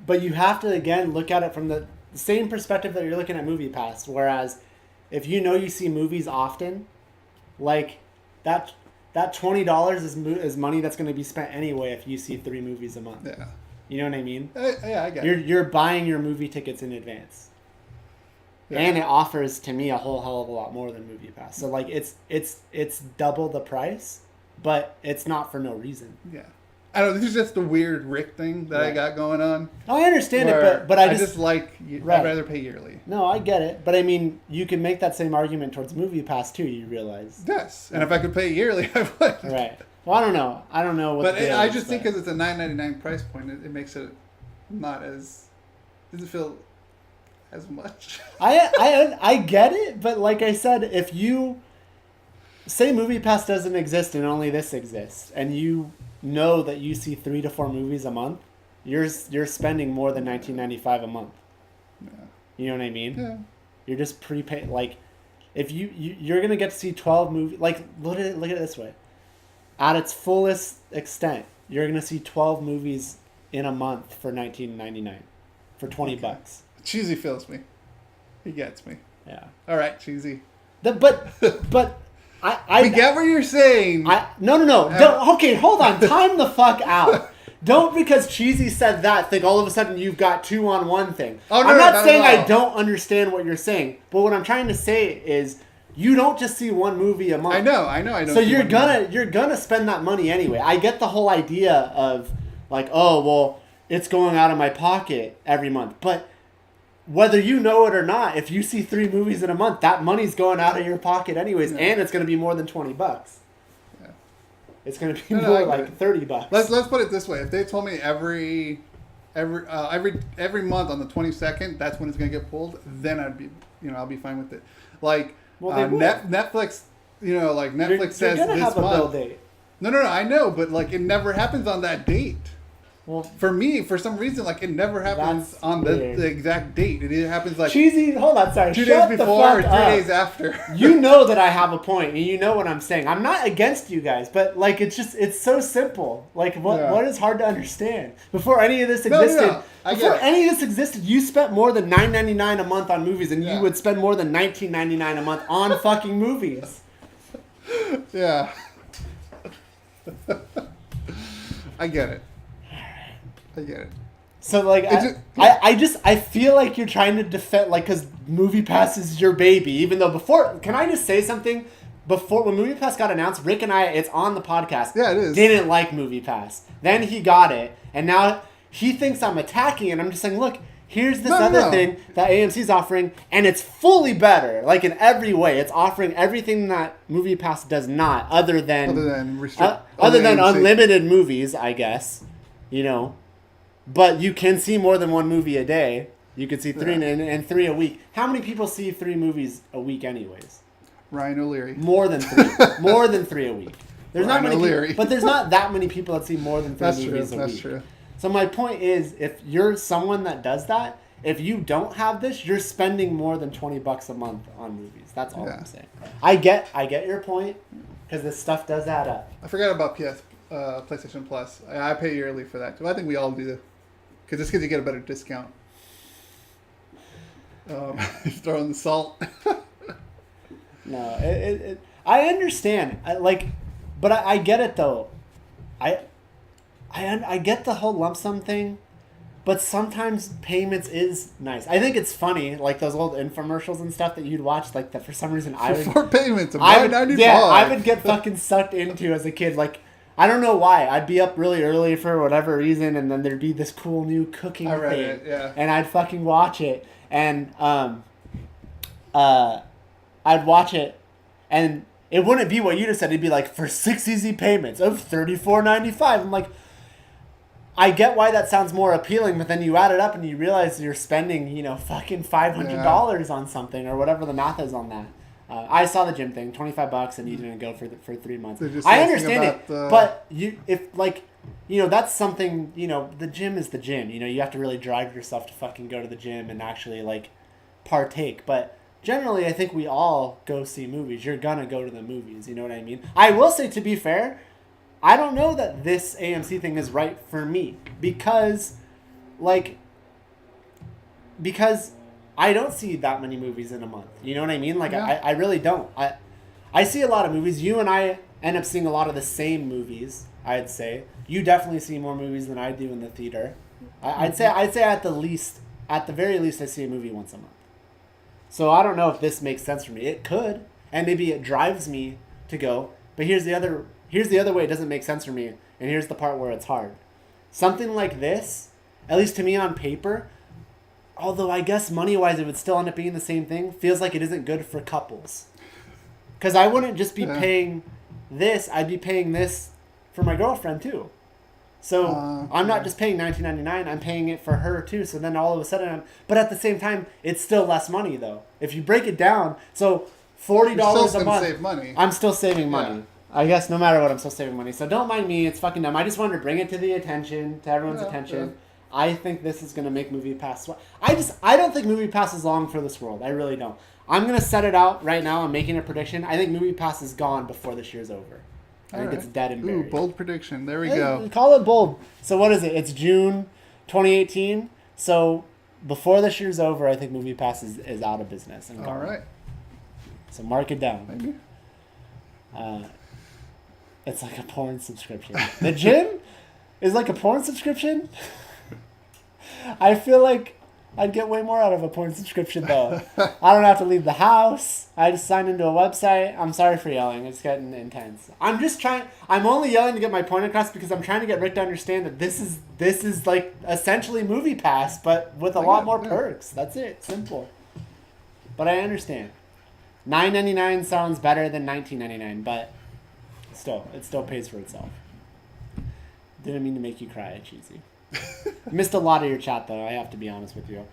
Speaker 1: But you have to, again, look at it from the same perspective that you're looking at MoviePass, whereas if you see movies often, that $20 is money that's going to be spent anyway if you see 3 movies a month.
Speaker 2: Yeah.
Speaker 1: You know what I mean?
Speaker 2: Yeah, I get it.
Speaker 1: You're buying your movie tickets in advance. Yeah. And it offers, to me, a whole hell of a lot more than MoviePass. So, it's double the price, but it's not for no reason.
Speaker 2: Yeah. I don't know, this is just the weird Rick thing that I got going on.
Speaker 1: Oh, I understand it, but I just
Speaker 2: I'd rather pay yearly.
Speaker 1: No, I get it. But, I mean, you can make that same argument towards MoviePass, too, you realize.
Speaker 2: Yes. And if I could pay yearly, I would.
Speaker 1: Right. Well, I don't know. I don't know what
Speaker 2: but I just think because it's a $9.99 price point, it makes it not as... doesn't feel... as much.
Speaker 1: I get it, but like I said, if you say MoviePass doesn't exist and only this exists, and you know that you see 3 to 4 movies a month, you're spending more than $19.95 a month. Yeah. You know what I mean?
Speaker 2: Yeah.
Speaker 1: You're just prepaid. If you're gonna get to see 12 movies. Look at it this way. At its fullest extent, you're gonna see 12 movies in a month for $19.99 for $20.
Speaker 2: Cheesy feels me. He gets me.
Speaker 1: Yeah.
Speaker 2: All right, Cheesy.
Speaker 1: But I
Speaker 2: get what you're saying.
Speaker 1: No. Don't, okay, hold on. Time the fuck out. Don't, because Cheesy said that, think all of a sudden you've got 2-on-1 thing.
Speaker 2: Oh, no,
Speaker 1: I'm not saying
Speaker 2: I
Speaker 1: don't understand what you're saying, but what I'm trying to say is you don't just see 1 movie a month.
Speaker 2: I know. I don't.
Speaker 1: So you're gonna spend that money anyway. I get the whole idea of it's going out of my pocket every month, but whether you know it or not, if you see 3 movies in a month, that money's going out of your pocket anyways, and it's going to be more than $20. Yeah. It's going to be more like $30.
Speaker 2: Let's put it this way: if they told me every month on the 22nd, that's when it's going to get pulled, then I'll be fine with it. Netflix, Netflix says
Speaker 1: you're gonna
Speaker 2: this
Speaker 1: have a
Speaker 2: month.
Speaker 1: bill date.
Speaker 2: No, I know, but it never happens on that date.
Speaker 1: Well,
Speaker 2: for me, for some reason, like it never happens
Speaker 1: That's
Speaker 2: on the exact date. It either happens like
Speaker 1: cheesy. Hold on, sorry.
Speaker 2: 2
Speaker 1: Shut
Speaker 2: days
Speaker 1: the
Speaker 2: before or
Speaker 1: fuck
Speaker 2: 3
Speaker 1: up.
Speaker 2: days after.
Speaker 1: You know that I have a point, and you know what I'm saying. I'm not against you guys, but like it's so simple. Like what is hard to understand? Before any of this existed, any of this existed, you spent more than $9.99 a month on movies, and you would spend more than $19.99 a month on fucking movies.
Speaker 2: Yeah. I get it.
Speaker 1: So like I feel like you're trying to defend, like, because Movie Pass is your baby, even though before, can I just say something? Before, when Movie Pass got announced, Rick and I, it's on the podcast,
Speaker 2: yeah, it is,
Speaker 1: didn't like Movie Pass. Then he got it, and now he thinks I'm attacking, and I'm just saying, look, here's this other thing that AMC's offering, and it's fully better, like in every way. It's offering everything that Movie Pass does not, other than unlimited movies, I guess, you know. But you can see more than one movie a day. You could see 3 and 3 a week. How many people see 3 movies a week, anyways?
Speaker 2: Ryan O'Leary.
Speaker 1: More than 3. More than 3 a week. There's
Speaker 2: Ryan
Speaker 1: not many
Speaker 2: O'Leary.
Speaker 1: People, but there's not that many people that see more than 3 movies a week.
Speaker 2: That's true.
Speaker 1: So my point is, if you're someone that does that, if you don't have this, you're spending more than $20 a month on movies. That's all I'm saying. I get your point, because this stuff does add up.
Speaker 2: I forgot about PlayStation Plus. I pay yearly for that too. I think we all do, because it's because you get a better discount. Throw in the salt.
Speaker 1: No, I understand. But I get it though. I get the whole lump sum thing, but sometimes payments is nice. I think it's funny, like those old infomercials and stuff that you'd watch. Like that, for some reason, I would
Speaker 2: 4 payments.
Speaker 1: I would get fucking sucked into as a kid. Like, I don't know why. I'd be up really early for whatever reason, and then there'd be this cool new cooking thing, and I'd fucking watch it, and I'd watch it, and it wouldn't be what you just said. It'd be like, for 6 easy payments of $34.95. I'm like, I get why that sounds more appealing, but then you add it up and you realize you're spending, fucking $500 on something, or whatever the math is on that. I saw the gym thing, $25, and you didn't go for 3 months. I understand it, but that's something, the gym is the gym. You have to really drive yourself to fucking go to the gym and actually like partake. But generally, I think we all go see movies. You're gonna go to the movies. You know what I mean? I will say, to be fair, I don't know that this AMC thing is right for me, because I don't see that many movies in a month. You know what I mean? Like, I really don't. I see a lot of movies. You and I end up seeing a lot of the same movies, I'd say. You definitely see more movies than I do in the theater. I'd say at the very least, I see a movie once a month. So I don't know if this makes sense for me. It could, and maybe it drives me to go. But here's the other way it doesn't make sense for me, and here's the part where it's hard. Something like this, at least to me on paper, although I guess money-wise it would still end up being the same thing, feels like it isn't good for couples. Because I wouldn't just be paying this, I'd be paying this for my girlfriend too. So I'm not just paying $19.99, I'm paying it for her too. So then all of a sudden, but at the same time, it's still less money though. If you break it down, so $40 a month, save money. I'm still saving money. Yeah. I guess no matter what, I'm still saving money. So don't mind me, it's fucking dumb. I just wanted to bring it to everyone's attention. Yeah. I think this is going to make Movie Pass. I don't think Movie Pass is long for this world. I really don't. I'm going to set it out right now. I'm making a prediction. I think Movie Pass is gone before this year's over. I think it's dead and buried.
Speaker 2: Ooh, bold prediction. There we go.
Speaker 1: Call it bold. So what is it? It's June 2018. So before this year's over, I think Movie Pass is out of business. And gone.
Speaker 2: All right.
Speaker 1: So mark it down.
Speaker 2: Maybe.
Speaker 1: It's like a porn subscription. The gym is like a porn subscription? I feel like I'd get way more out of a porn subscription, though. I don't have to leave the house. I just sign into a website. I'm sorry for yelling. It's getting intense. I'm only yelling to get my point across because I'm trying to get Rick to understand that this is like essentially Movie Pass, but with a lot more perks. That's it. Simple. But I understand. $9.99 sounds better than $19.99, but still, it still pays for itself. Didn't mean to make you cry, Cheesy. Missed a lot of your chat though, I have to be honest with you.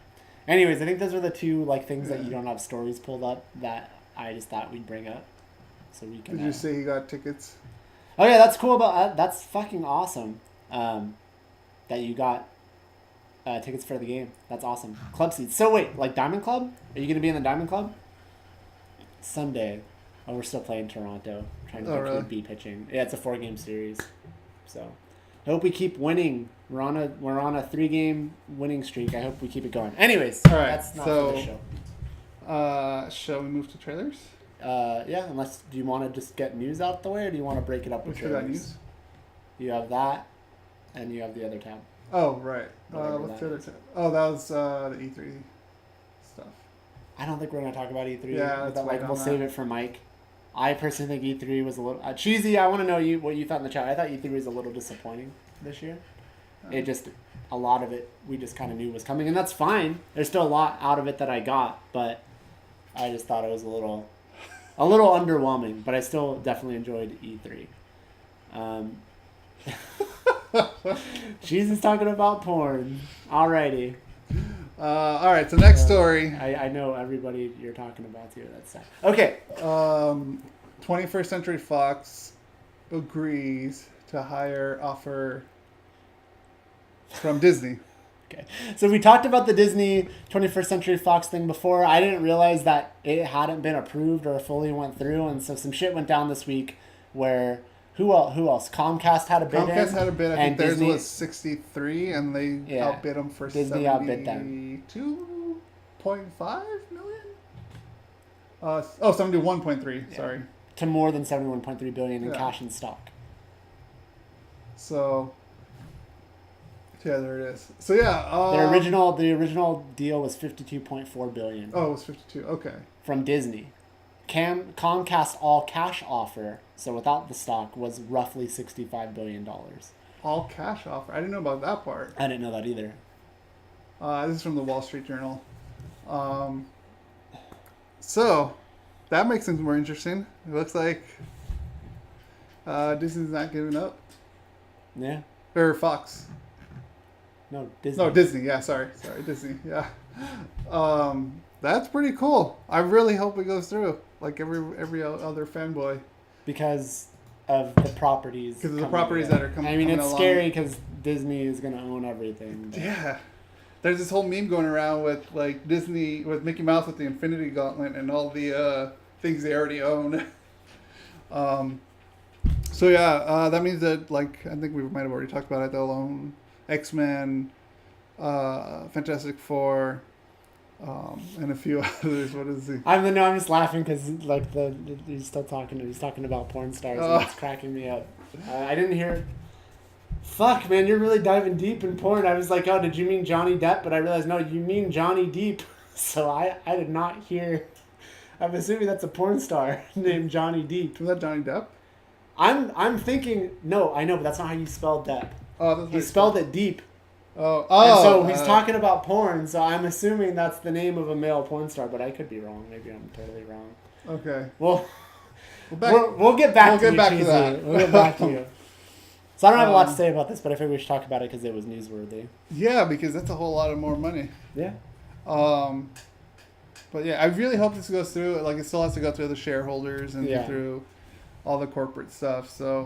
Speaker 1: Anyways, I think those are the two things that you don't have stories pulled up that I just thought we'd bring up, so we can.
Speaker 2: Did you say you got tickets?
Speaker 1: Oh yeah, that's cool. That's fucking awesome. that you got tickets for the game. That's awesome. Club seats. So wait, like Diamond Club? Are you gonna be in the Diamond Club? Sunday. Oh, we're still playing Toronto. Trying to get
Speaker 2: really?
Speaker 1: be pitching. Yeah, it's a 4-game series. So I hope we keep winning. We're on a 3-game winning streak. I hope we keep it going. Anyways,
Speaker 2: all right.
Speaker 1: That's not for the show.
Speaker 2: Shall we move to trailers?
Speaker 1: Yeah. Unless do you want to just get news out the way, or do you want to break it up with
Speaker 2: Which we got
Speaker 1: trailers?
Speaker 2: news?
Speaker 1: You have that, and you have the other tab.
Speaker 2: Oh right.
Speaker 1: Whatever
Speaker 2: What's
Speaker 1: that
Speaker 2: the other
Speaker 1: is.
Speaker 2: tab? Oh, that was the E3 stuff.
Speaker 1: I don't think we're gonna talk about E3.
Speaker 2: Yeah, let's wait on
Speaker 1: we'll
Speaker 2: that.
Speaker 1: save it for Mike. I personally think E3 was a little cheesy. I want to know what you thought in the chat. I thought E3 was a little disappointing this year. It just a lot of it we just kind of knew was coming, and that's fine. There's still a lot out of it that I got, but I just thought it was a little underwhelming. But I still definitely enjoyed E3. Jesus talking about porn. Alrighty.
Speaker 2: All right. So next story.
Speaker 1: I know everybody you're talking about too. That's sad. Okay.
Speaker 2: 21st Century Fox agrees to hire offer from Disney.
Speaker 1: Okay. So we talked about the Disney 21st Century Fox thing before. I didn't realize that it hadn't been approved or fully went through, and so some shit went down this week where who else? Comcast had a bid.
Speaker 2: Comcast had a bid. I think theirs
Speaker 1: Disney
Speaker 2: was 63, and they outbid them for
Speaker 1: Disney outbid them.
Speaker 2: 72.5 million. 71.3.
Speaker 1: Yeah.
Speaker 2: Sorry.
Speaker 1: To more than 71.3 billion in
Speaker 2: Yeah.
Speaker 1: cash and stock.
Speaker 2: So. Yeah, there it is. So yeah,
Speaker 1: The original deal was 52.4 billion.
Speaker 2: Oh, it was 52. Okay.
Speaker 1: From Disney. Comcast all cash offer, so without the stock, was roughly $65 billion.
Speaker 2: All cash offer. I didn't know about that part.
Speaker 1: I didn't know that either.
Speaker 2: This is from the Wall Street Journal. So that makes things more interesting. It looks like Disney's not giving up.
Speaker 1: Yeah.
Speaker 2: Or Fox.
Speaker 1: No, Disney.
Speaker 2: No, Disney. Yeah, sorry, Disney. Yeah. That's pretty cool. I really hope it goes through, like every other fanboy.
Speaker 1: Because of the properties.
Speaker 2: Because of the properties that are coming.
Speaker 1: I mean, it's
Speaker 2: along.
Speaker 1: scary because Disney is going to own everything. But...
Speaker 2: Yeah. There's this whole meme going around with like Disney with Mickey Mouse with the Infinity Gauntlet and all the things they already own. So yeah, that means that like I think we might have already talked about it. They'll own X-Men, Fantastic Four, and a few others. What is he?
Speaker 1: I'm just laughing because like he's talking about porn stars and it's cracking me up. I didn't hear. Fuck, man, you're really diving deep in porn. I was like, oh, did you mean Johnny Depp? But I realized no, you mean Johnny Deep. So I did not hear. I'm assuming that's a porn star named Johnny Deep.
Speaker 2: Was that Johnny Depp?
Speaker 1: I'm thinking no, I know, but that's not how you spell Depp.
Speaker 2: Oh, that's
Speaker 1: he spelled it deep.
Speaker 2: Oh,
Speaker 1: and so he's talking about porn, so I'm assuming that's the name of a male porn star, but I could be wrong. Maybe I'm totally wrong.
Speaker 2: Okay.
Speaker 1: Well, we'll get back to
Speaker 2: that.
Speaker 1: We'll get back to you. So I don't have a lot to say about this, but I figured we should talk about it because it was newsworthy.
Speaker 2: Yeah, because that's a whole lot of more money.
Speaker 1: Yeah.
Speaker 2: But yeah, I really hope this goes through. Like, it still has to go through the shareholders and through all the corporate stuff. So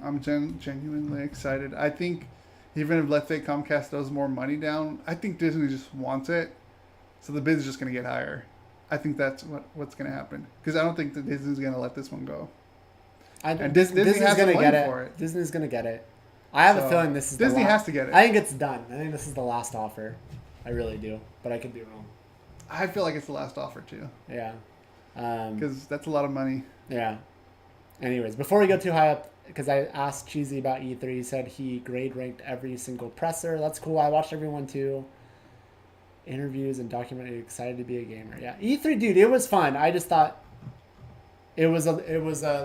Speaker 2: I'm genuinely excited. I think even if, let's say, Comcast does more money down, I think Disney just wants it. So the bid is just going to get higher. I think that's what's going to happen. Because I don't think that Disney's going to let this one go.
Speaker 1: And
Speaker 2: Disney's
Speaker 1: gonna get it.
Speaker 2: for it.
Speaker 1: Disney's gonna get it. I have a feeling this is
Speaker 2: Disney has to get it.
Speaker 1: I think it's done. I think this is the last offer. I really do, but I could be wrong.
Speaker 2: I feel like it's the last offer too.
Speaker 1: Yeah.
Speaker 2: Because that's a lot of money.
Speaker 1: Yeah. Anyways, before we go too high up, because I asked Cheesy about E3, he said he grade ranked every single presser. That's cool. I watched everyone too. Interviews and documented. Excited to be a gamer. Yeah. E3, dude, it was fun. I just thought. It was a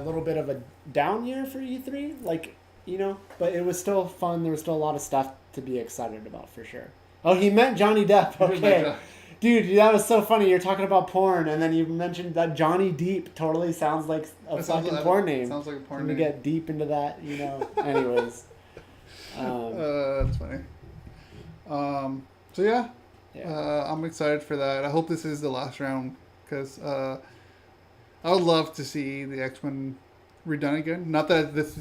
Speaker 1: little bit of a down year for E3, like, you know, but it was still fun. There was still a lot of stuff to be excited about for sure. Oh, he meant Johnny Depp. Okay. Dude, that was so funny. You're talking about porn, and then you mentioned that Johnny Deep totally sounds like a fucking porn name.
Speaker 2: Sounds like a porn
Speaker 1: name. To get deep into that, you know. Anyways.
Speaker 2: That's funny. So yeah. I'm excited for that. I hope this is the last round because I would love to see the X-Men redone again. Not that this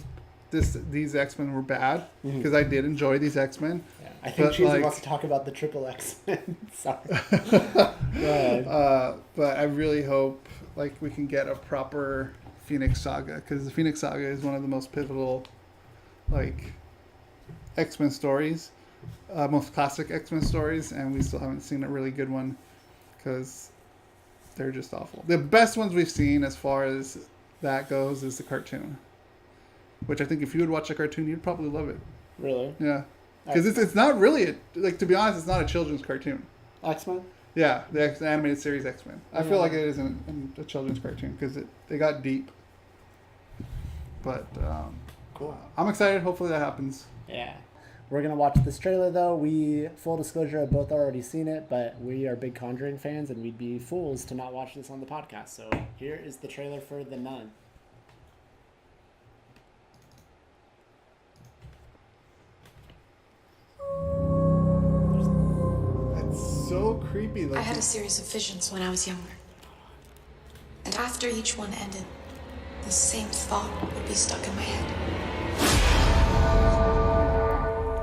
Speaker 2: these X-Men were bad, because I did enjoy these X-Men.
Speaker 1: Yeah. I think Cheesy wants to talk about the triple X. Sorry. Go ahead.
Speaker 2: But I really hope like we can get a proper Phoenix Saga, because the Phoenix Saga is one of the most pivotal like X-Men stories, most classic X-Men stories, and we still haven't seen a really good one because they're just awful. The best ones we've seen as far as that goes is the cartoon, which I think if you would watch a cartoon, you'd probably love it.
Speaker 1: Really?
Speaker 2: Yeah, because it's not really like, to be honest, it's not a children's cartoon.
Speaker 1: X-Men?
Speaker 2: Yeah, the animated series X-Men. I feel like it is in a children's cartoon because they got deep. But
Speaker 1: cool.
Speaker 2: I'm excited. Hopefully that happens.
Speaker 1: Yeah. We're going to watch this trailer, though. We, full disclosure, have both already seen it, but we are big Conjuring fans, and we'd be fools to not watch this on the podcast. So here is the trailer for The Nun.
Speaker 2: That's so creepy.
Speaker 3: I had a series of visions when I was younger. And after each one ended, the same thought would be stuck in my head.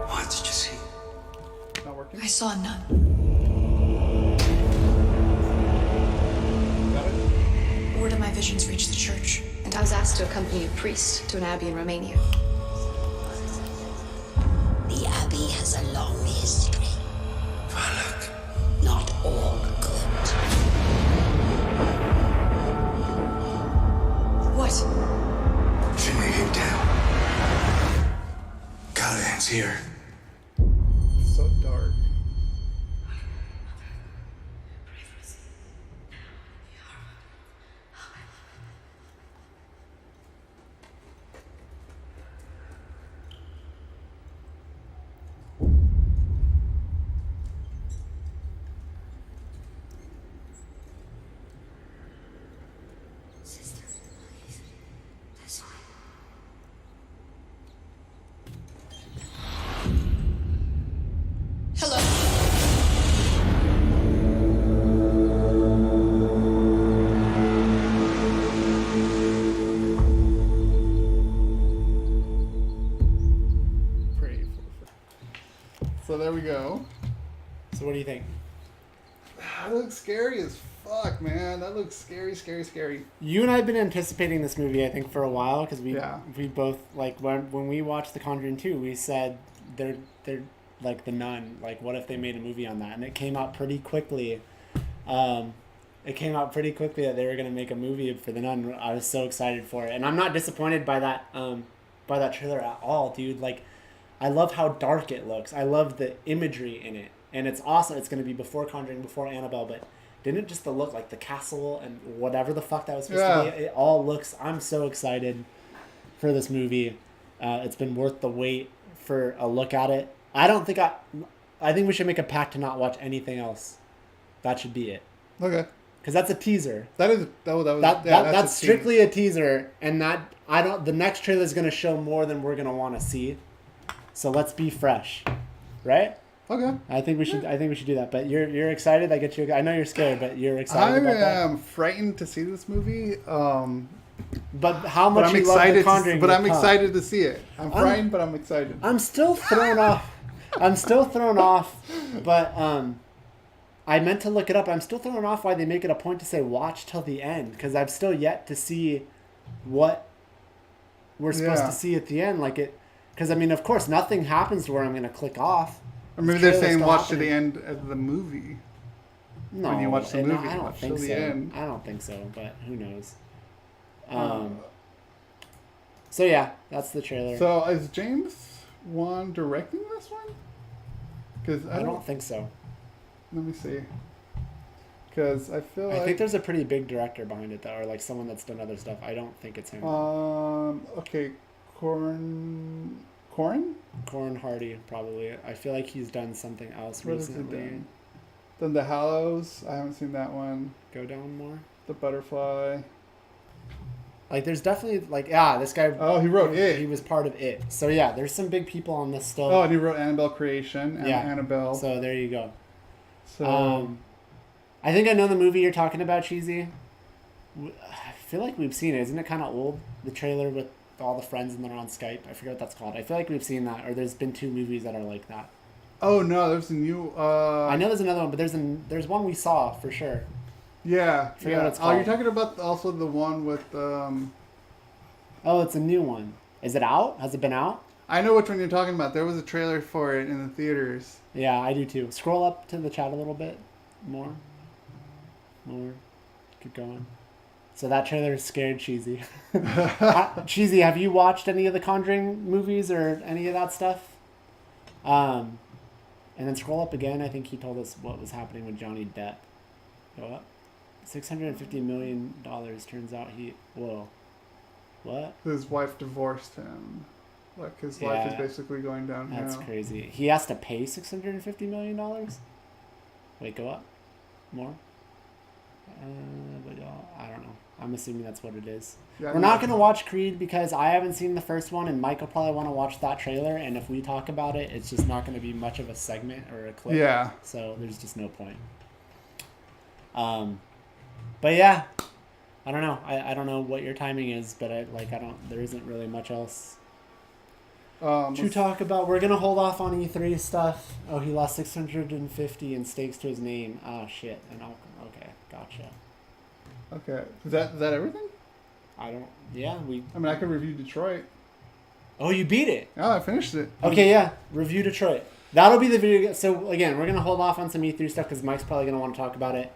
Speaker 4: What did you see?
Speaker 2: Not working?
Speaker 3: I saw a nun.
Speaker 2: Got it?
Speaker 3: Word of my visions reached the church, and I was asked to accompany a priest to an abbey in Romania.
Speaker 5: The Abbey has a long history.
Speaker 4: Valak.
Speaker 5: Not all good.
Speaker 3: What?
Speaker 4: Finley came down. Callahan's here.
Speaker 2: So dark.
Speaker 5: Sister, this way.
Speaker 3: Hello?
Speaker 2: Pray for. So there we go.
Speaker 1: So what do you think?
Speaker 2: That looks scary as fuck, man. That looks scary, scary, scary.
Speaker 1: You and I have been anticipating this movie, I think, for a while, because we both, like, when we watched The Conjuring 2, we said they're like The Nun. Like, what if they made a movie on that? And it came out pretty quickly. It came out pretty quickly that they were going to make a movie for The Nun. I was so excited for it. And I'm not disappointed by that trailer at all, dude. Like, I love how dark it looks. I love the imagery in it. And it's awesome. It's going to be before Conjuring, before Annabelle, but didn't just the look, like the castle and whatever the fuck that was supposed to be, it all looks, I'm so excited for this movie. It's been worth the wait for a look at it. I think we should make a pact to not watch anything else. That should be it.
Speaker 2: Okay.
Speaker 1: Because that's a teaser.
Speaker 2: That's
Speaker 1: strictly a teaser, and the next trailer is going to show more than we're going to want to see. So let's be fresh, right?
Speaker 2: Okay.
Speaker 1: I think we should do that. But you're excited. I know you're scared, but you're excited about that.
Speaker 2: I am frightened to see this movie.
Speaker 1: But how much
Speaker 2: I'm
Speaker 1: you love The Conjuring?
Speaker 2: but I'm excited to see it. I'm frightened, but I'm excited.
Speaker 1: I'm still thrown off. But I meant to look it up. I'm still thrown off why they make it a point to say watch till the end, because I've still yet to see what we're supposed to see at the end. Like it, because I mean, of course, nothing happens to where I'm going to click off.
Speaker 2: Or maybe they're saying watch to the end of the movie.
Speaker 1: No,
Speaker 2: when you watch the movie,
Speaker 1: I don't think so.
Speaker 2: End.
Speaker 1: I don't think so, but who knows? So yeah, that's the trailer.
Speaker 2: So is James Wan directing this one? Because
Speaker 1: I don't think so.
Speaker 2: Let me see. Because I
Speaker 1: think there's a pretty big director behind it, though, or like someone that's done other stuff. I don't think it's him.
Speaker 2: Okay, Corin
Speaker 1: Hardy, probably. I feel like he's done something else
Speaker 2: what
Speaker 1: recently.
Speaker 2: Then The Hallows. I haven't seen that one.
Speaker 1: Go down more.
Speaker 2: The Butterfly.
Speaker 1: Like, there's definitely, this guy...
Speaker 2: Oh, he wrote It.
Speaker 1: He was part of It. So, yeah, there's some big people on this still.
Speaker 2: Oh, and he wrote Annabelle Creation and Annabelle.
Speaker 1: So, there you go.
Speaker 2: So...
Speaker 1: I think I know the movie you're talking about, Cheesy. I feel like we've seen it. Isn't it kind of old? The trailer with all the friends and they're on Skype. I forget what that's called. I feel like we've seen that, or there's been 2 movies that are like that.
Speaker 2: Oh no, there's a new.
Speaker 1: I know there's another one, but there's one we saw for sure.
Speaker 2: Yeah,
Speaker 1: forget
Speaker 2: yeah.
Speaker 1: what it's
Speaker 2: Oh, you're
Speaker 1: called.
Speaker 2: talking about also the one with.
Speaker 1: Oh, it's a new one. Is it out? Has it been out?
Speaker 2: I know which one you're talking about. There was a trailer for it in the theaters.
Speaker 1: Yeah, I do too. Scroll up to the chat a little bit more. Keep going. So that trailer scared Cheesy. Cheesy, have you watched any of the Conjuring movies or any of that stuff? And then scroll up again. I think he told us what was happening with Johnny Depp. Go up. $650 million. Turns out he... Whoa. What?
Speaker 2: His wife divorced him. Like, his life is
Speaker 1: Yeah.
Speaker 2: basically going downhill.
Speaker 1: That's crazy. He has to pay $650 million? Wait, go up. More? But I don't know. I'm assuming that's what it is.
Speaker 2: Yeah,
Speaker 1: We're not going to watch Creed because I haven't seen the first one, and Mike will probably want to watch that trailer, and if we talk about it, it's just not going to be much of a segment or a clip.
Speaker 2: Yeah.
Speaker 1: So there's just no point. But yeah, I don't know. I don't know what your timing is, but there isn't really much else to talk about. We're going to hold off on E3 stuff. Oh, he lost 650 in stakes to his name. Oh, shit. Okay, gotcha.
Speaker 2: Okay. Is that everything?
Speaker 1: I don't... Yeah,
Speaker 2: I mean, I could review Detroit.
Speaker 1: Oh, you beat it.
Speaker 2: Oh, I finished it.
Speaker 1: Okay, yeah. Review Detroit. That'll be the video. So, again, we're going to hold off on some E3 stuff because Mike's probably going to want to talk about it.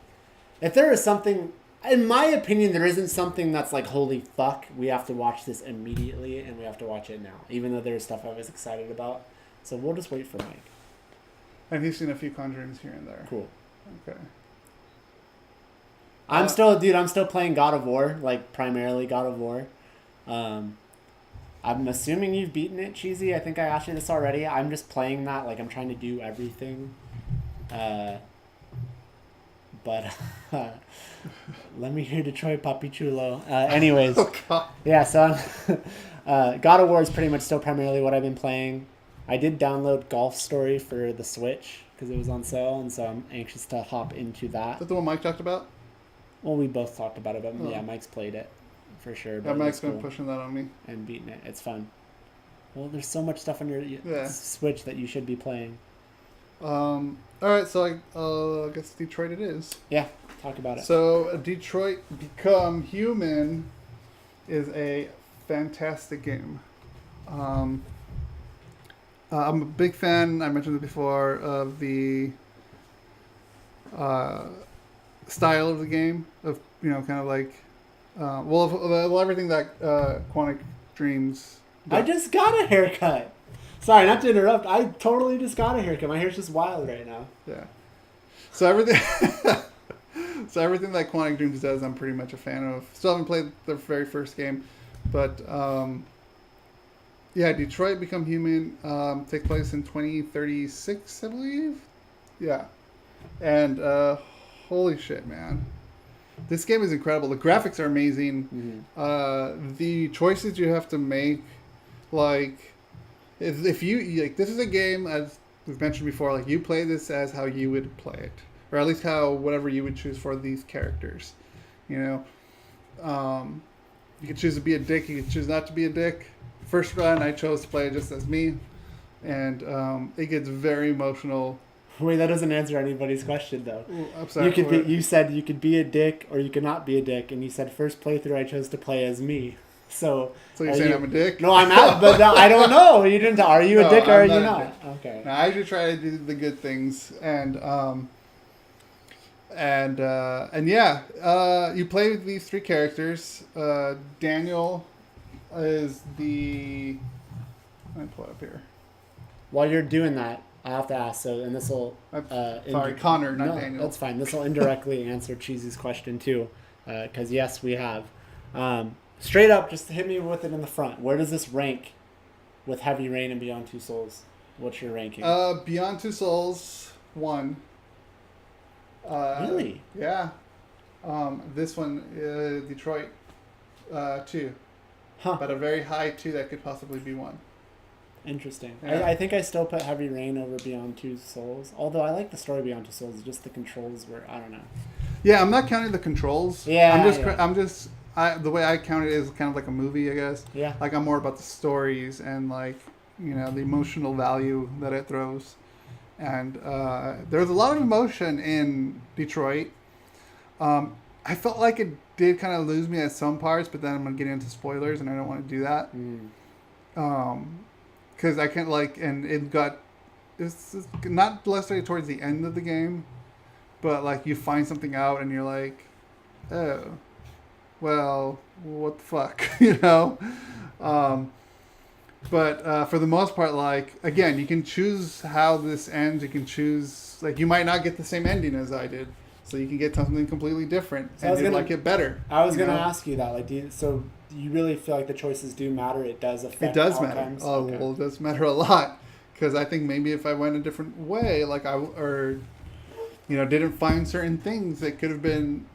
Speaker 1: If there is something... In my opinion, there isn't something that's like, holy fuck, we have to watch this immediately and we have to watch it now. Even though there's stuff I was excited about. So we'll just wait for Mike.
Speaker 2: And he's seen a few Conjurings here and there.
Speaker 1: Cool.
Speaker 2: Okay.
Speaker 1: I'm still playing God of War, like primarily God of War. I'm assuming you've beaten it, Cheesy. I think I asked you this already. I'm just playing that, like I'm trying to do everything. But let me hear Detroit Papi Chulo. Anyways,
Speaker 2: Oh, God.
Speaker 1: yeah, so God of War is pretty much still primarily what I've been playing. I did download Golf Story for the Switch because it was on sale, and so I'm anxious to hop into
Speaker 2: Is
Speaker 1: that.
Speaker 2: that the one Mike talked about?
Speaker 1: Well, we both talked about it, but
Speaker 2: Oh.
Speaker 1: yeah, Mike's played it for sure.
Speaker 2: Yeah,
Speaker 1: But
Speaker 2: Mike's
Speaker 1: it's
Speaker 2: been
Speaker 1: cool.
Speaker 2: pushing that on me.
Speaker 1: And beating it. It's fun. Well, there's so much stuff on your
Speaker 2: Yeah.
Speaker 1: Switch that you should be playing.
Speaker 2: All right, so I guess Detroit it is.
Speaker 1: Yeah, talk about it.
Speaker 2: So Detroit Become Human is a fantastic game. I'm a big fan, I mentioned it before, of the style of the game, of, kind of like, of everything that Quantic Dreams
Speaker 1: I just got a haircut. Sorry, not to interrupt. I totally just got a haircut. My hair's just wild right now.
Speaker 2: Yeah. So everything, so everything that Quantic Dreams does, I'm pretty much a fan of. Still haven't played the very first game, but yeah, Detroit Become Human take place in 2036, I believe. Yeah, and holy shit, man, this game is incredible. The graphics are amazing.
Speaker 1: Mm-hmm.
Speaker 2: The choices you have to make, like. If you like, this is a game, as we've mentioned before, like you play this as how you would play it, or at least how whatever you would choose for these characters. You could choose to be a dick, you could choose not to be a dick. First run, I chose to play it just as me, and it gets very emotional.
Speaker 1: Wait, that doesn't answer anybody's question though.
Speaker 2: Ooh, I'm sorry.
Speaker 1: You said you could be a dick or you could not be a dick, and you said first playthrough I chose to play as me. So
Speaker 2: you're saying I'm a dick?
Speaker 1: No, I'm not. But no, I don't know. You didn't. Are you a
Speaker 2: No,
Speaker 1: dick or
Speaker 2: I'm
Speaker 1: are
Speaker 2: not
Speaker 1: you
Speaker 2: a
Speaker 1: not?
Speaker 2: dick.
Speaker 1: Okay.
Speaker 2: Now, I do try to do the good things, and yeah, you play with these three characters. Daniel is the. Let me pull it up here.
Speaker 1: While you're doing that, I have to ask. So, and this will.
Speaker 2: Sorry, Connor, not Daniel.
Speaker 1: That's fine. This will indirectly answer Cheesy's question too, because yes, we have. Straight up, just hit me with it in the front. Where does this rank with Heavy Rain and Beyond Two Souls? What's your ranking?
Speaker 2: Beyond Two Souls 1.
Speaker 1: Really?
Speaker 2: Yeah. This one, Detroit 2.
Speaker 1: Huh.
Speaker 2: But a very high 2 that could possibly be 1.
Speaker 1: Interesting.
Speaker 2: Yeah.
Speaker 1: I think I still put Heavy Rain over Beyond Two Souls. Although I like the story Beyond Two Souls, just the controls were, I don't know.
Speaker 2: Yeah, I'm not counting the controls.
Speaker 1: Yeah,
Speaker 2: I'm just
Speaker 1: yeah.
Speaker 2: I'm just the way I count it is kind of like a movie, I guess.
Speaker 1: Yeah.
Speaker 2: Like I'm more about the stories and like the emotional value that it throws. And there's a lot of emotion in Detroit. I felt like it did kind of lose me at some parts, but then I'm gonna get into spoilers, and I don't want to do that. Because I can't and it's not necessarily towards the end of the game, but like you find something out and you're like, oh, well, what the fuck, But for the most part, like, again, you can choose how this ends. You can choose, like, you might not get the same ending as I did. So you can get something completely different and you like it better.
Speaker 1: I was going to ask you that. Like, do you really feel like the choices do matter? It does affect
Speaker 2: It does
Speaker 1: outcomes?
Speaker 2: matter. Oh, okay. Well, it does matter a lot. Because I think maybe if I went a different way, like, didn't find certain things that could have been,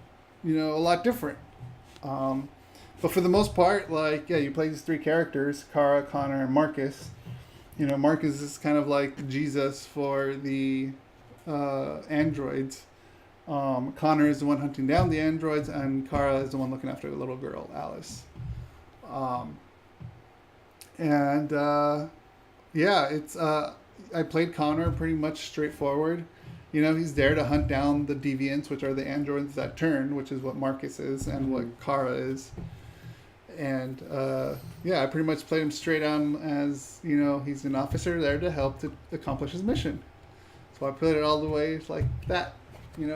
Speaker 2: a lot different. But for the most part, like, yeah, you play these three characters, Kara, Connor, and Marcus. Marcus is kind of like Jesus for the androids. Connor is the one hunting down the androids, and Kara is the one looking after the little girl, Alice. It's I played Connor pretty much straightforward. He's there to hunt down the deviants, which are the androids that turn, which is what Marcus is and what Kara is. And I pretty much played him straight on as, he's an officer there to help to accomplish his mission. So I played it all the way like that, and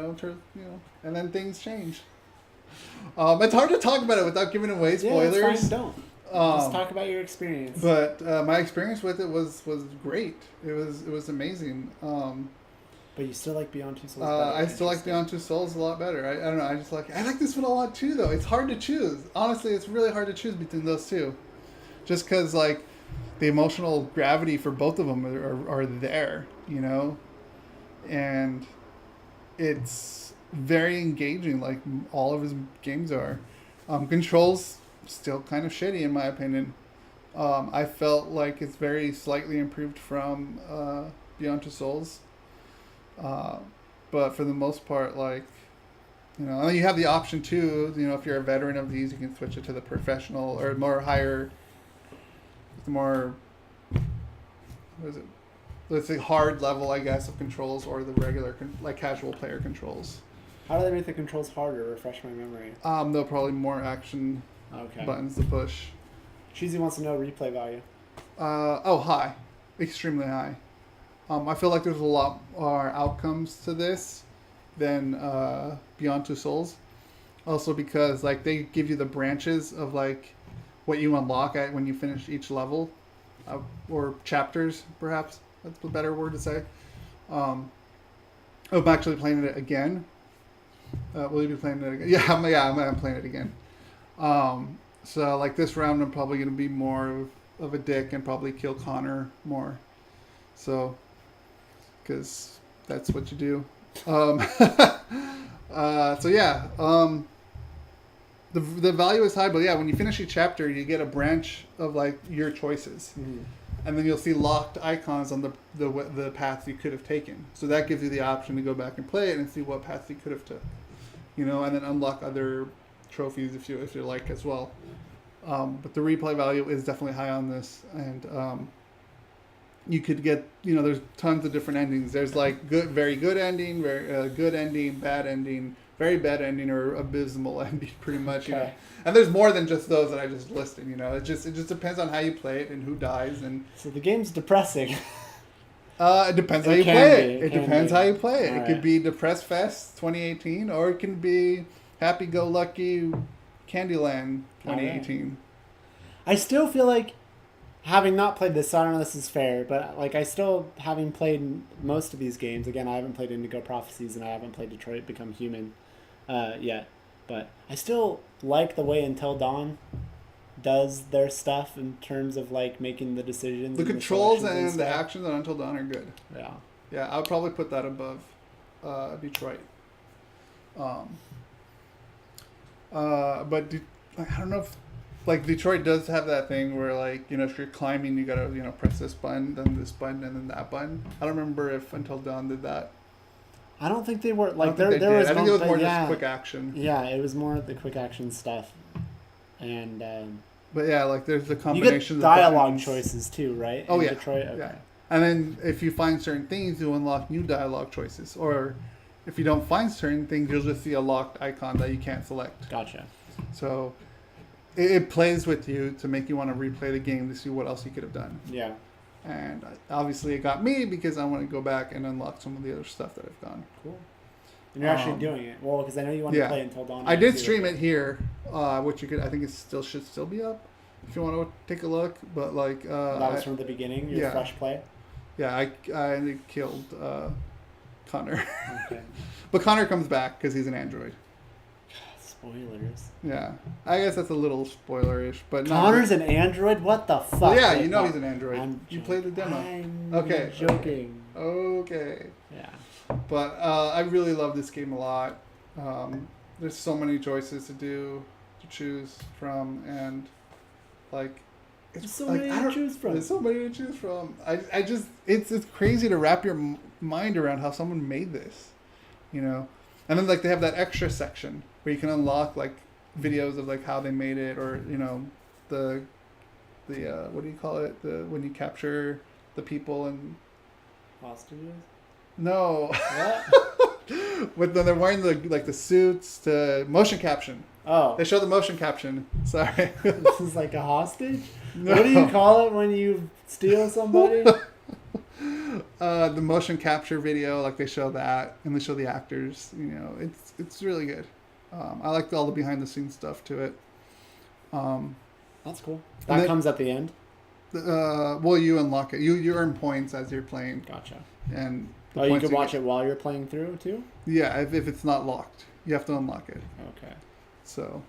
Speaker 2: then things change. It's hard to talk about it without giving away spoilers.
Speaker 1: Yeah, it's fine. Don't. Just talk about your experience.
Speaker 2: But my experience with it was great. It was amazing.
Speaker 1: But you still like Beyond Two Souls
Speaker 2: better. I still like Beyond Two Souls a lot better. I don't know. I like this one a lot too, though. It's hard to choose. Honestly, it's really hard to choose between those two. Just because, like, the emotional gravity for both of them are there, And it's very engaging, like all of his games are. Controls, still kind of shitty in my opinion. I felt like it's very slightly improved from Beyond Two Souls. But for the most part, like, and you have the option too, if you're a veteran of these, you can switch it to the professional or let's say hard level, I guess, of controls, or the regular, like, casual player controls.
Speaker 1: How do they make the controls harder? Refresh my memory.
Speaker 2: They'll probably more action buttons to push.
Speaker 1: Cheesy wants to know replay value.
Speaker 2: High. Extremely high. I feel like there's a lot more outcomes to this than Beyond Two Souls. Also because, like, they give you the branches of, like, what you unlock when you finish each level. Or chapters, perhaps. That's a better word to say. I'm actually playing it again. Will you be playing it again? I'm playing it again. So, like, this round I'm probably going to be more of a dick and probably kill Connor more. So, because that's what you do. The value is high, but yeah, when you finish each chapter, you get a branch of, like, your choices. Mm-hmm. And then you'll see locked icons on the paths you could have taken. So that gives you the option to go back and play it and see what paths you could have took. And then unlock other trophies if you like as well. But the replay value is definitely high on this. And you could get, there's tons of different endings. There's, like, very good ending, very good ending, bad ending, very bad ending, or abysmal ending, pretty much.
Speaker 1: Okay.
Speaker 2: And there's more than just those that I just listed. It just depends on how you play it and who dies. And
Speaker 1: so the game's depressing.
Speaker 2: It depends how you play it. It depends how you play it.
Speaker 1: All
Speaker 2: it could be Depress Fest 2018, or it can be Happy Go Lucky Candyland 2018.
Speaker 1: I still feel like, having not played this, so I don't know if this is fair, but, like, I still, having played most of these games, again, I haven't played Indigo Prophecies and I haven't played Detroit Become Human yet, but I still like the way Until Dawn does their stuff in terms of, like, making the decisions.
Speaker 2: The controls and the actions on Until Dawn are good.
Speaker 1: Yeah.
Speaker 2: Yeah, I'll probably put that above Detroit. But I don't know if, like, Detroit does have that thing where, like, if you're climbing, you gotta, press this button, then this button, and then that button. I don't remember if Until Dawn did that.
Speaker 1: I don't think they were, like,
Speaker 2: there was.
Speaker 1: I
Speaker 2: think it was more just quick action.
Speaker 1: Yeah, it was more the quick action stuff. And
Speaker 2: But yeah, like there's the
Speaker 1: you
Speaker 2: combination
Speaker 1: get
Speaker 2: of
Speaker 1: dialogue
Speaker 2: buttons.
Speaker 1: choices too, right?
Speaker 2: Oh
Speaker 1: in
Speaker 2: yeah,
Speaker 1: Detroit? Okay.
Speaker 2: yeah. And then if you find certain things, you unlock new dialogue choices. Or if you don't find certain things, you'll just see a locked icon that you can't select.
Speaker 1: Gotcha.
Speaker 2: So it plays with you to make you want to replay the game to see what else you could have done.
Speaker 1: Yeah.
Speaker 2: And obviously it got me because I want to go back and unlock some of the other stuff that I've done.
Speaker 1: Cool. And you're actually doing it. Well, because I know you want to play it until dawn.
Speaker 2: I did stream it here, which you could. I think it should still be up if you want to take a look. But like
Speaker 1: that was from the beginning. Your fresh play.
Speaker 2: Yeah, I killed Connor.
Speaker 1: Okay.
Speaker 2: But Connor comes back because he's an android.
Speaker 1: Spoilers.
Speaker 2: Yeah, I guess that's a little spoilerish, but
Speaker 1: Connor's an android. What the fuck?
Speaker 2: Well, yeah,
Speaker 1: Like,
Speaker 2: you know
Speaker 1: no,
Speaker 2: he's an android. You played the demo.
Speaker 1: I'm
Speaker 2: Okay.
Speaker 1: joking.
Speaker 2: Okay.
Speaker 1: Yeah.
Speaker 2: But I really love this game a lot. There's so many choices to choose from, and like
Speaker 1: There's so
Speaker 2: like,
Speaker 1: many
Speaker 2: I
Speaker 1: to
Speaker 2: don't-
Speaker 1: choose from.
Speaker 2: There's so many to choose from. I just it's crazy to wrap your mind around how someone made this, you know. And then like they have that extra section where you can unlock like videos of like how they made it, or you know the what do you call it, when you capture the people and
Speaker 1: Hostages?
Speaker 2: no.
Speaker 1: What?
Speaker 2: But then they're wearing the suits to motion caption.
Speaker 1: Oh.
Speaker 2: They show the motion caption. Sorry.
Speaker 1: This is like a hostage?
Speaker 2: No.
Speaker 1: What do you call it when you steal somebody?
Speaker 2: The motion capture video, like they show that, and they show the actors. You know, it's really good. I like all the behind the scenes stuff to it.
Speaker 1: That's cool.
Speaker 2: And
Speaker 1: That
Speaker 2: then-
Speaker 1: comes at the end?
Speaker 2: Well, you unlock it. You earn points as you're playing,
Speaker 1: Gotcha.
Speaker 2: and the
Speaker 1: Oh, you
Speaker 2: points
Speaker 1: can watch
Speaker 2: get-
Speaker 1: it while you're playing through, too?
Speaker 2: Yeah, if it's not locked, you have to unlock it.
Speaker 1: Okay.
Speaker 2: So,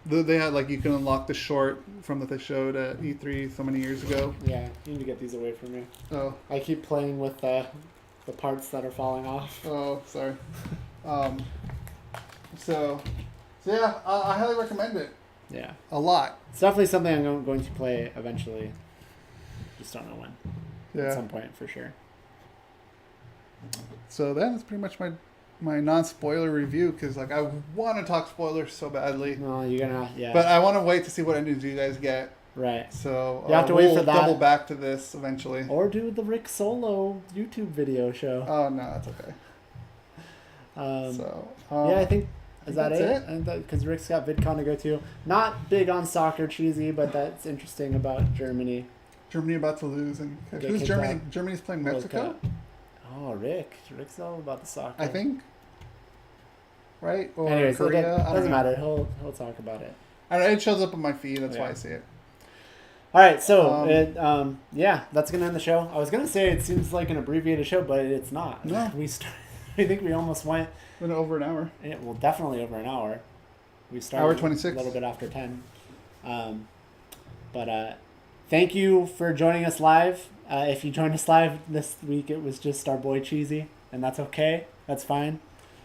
Speaker 2: they had like you can unlock the short from that they showed at E3 so many years ago.
Speaker 1: Yeah, you need to get these away from me.
Speaker 2: Oh,
Speaker 1: I keep playing with the parts that are falling off.
Speaker 2: oh, sorry. So yeah, I highly recommend it.
Speaker 1: Yeah.
Speaker 2: A lot.
Speaker 1: It's definitely something I'm going to play eventually. Just don't know when. At
Speaker 2: Yeah.
Speaker 1: some point, for sure.
Speaker 2: So that's pretty much my non-spoiler review, because like I want to talk spoilers so badly,
Speaker 1: No, you're gonna, yeah.
Speaker 2: but I want to wait to see what endings you guys get.
Speaker 1: Right.
Speaker 2: So
Speaker 1: You have to wait
Speaker 2: we'll
Speaker 1: for that.
Speaker 2: double back to this eventually.
Speaker 1: Or do the Rick Solo YouTube video show.
Speaker 2: Oh no, that's okay.
Speaker 1: Yeah, I think is that
Speaker 2: that's
Speaker 1: it? Because Rick's got VidCon to go to. Not big on soccer, cheesy, but that's interesting about Germany.
Speaker 2: Germany about to lose, and
Speaker 1: Get
Speaker 2: who's
Speaker 1: kicked
Speaker 2: Germany?
Speaker 1: out.
Speaker 2: Germany's playing
Speaker 1: World
Speaker 2: Mexico,
Speaker 1: Cup. Oh, Rick's all about the soccer.
Speaker 2: I think. Right? Or
Speaker 1: Anyways,
Speaker 2: Korea? I don't
Speaker 1: doesn't
Speaker 2: know.
Speaker 1: matter. He'll talk about it.
Speaker 2: I don't know, it shows up on my feed. That's why
Speaker 1: Yeah.
Speaker 2: I see it.
Speaker 1: All right, so yeah, that's gonna end the show. I was gonna say it seems like an abbreviated show, but it's not.
Speaker 2: No.
Speaker 1: I think we almost went.
Speaker 2: Been over an hour.
Speaker 1: Well, definitely over an hour. We started
Speaker 2: Hour 26.
Speaker 1: a little bit after 10. But thank you for joining us live. If you joined us live this week, it was just our boy Cheesy, and that's okay. That's fine.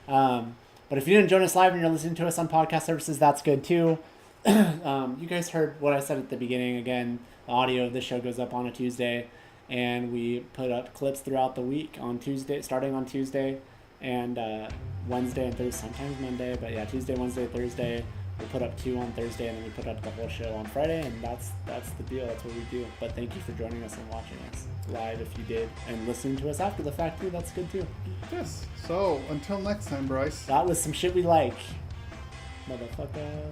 Speaker 1: But if you didn't join us live and you're listening to us on podcast services, that's good too. You guys heard what I said at the beginning. Again, the audio of this show goes up on a Tuesday, and we put up clips throughout the week on Tuesday, starting on Tuesday, and Wednesday and Thursday, sometimes Monday, but yeah, Tuesday, Wednesday, Thursday. We put up 2 on Thursday, and then we put up the whole show on Friday, and that's the deal. That's what we do. But thank you for joining us and watching us live if you did, and listening to us after the fact too. That's good too.
Speaker 2: Yes. So until next time, Bryce.
Speaker 1: That was some shit we like, motherfucker.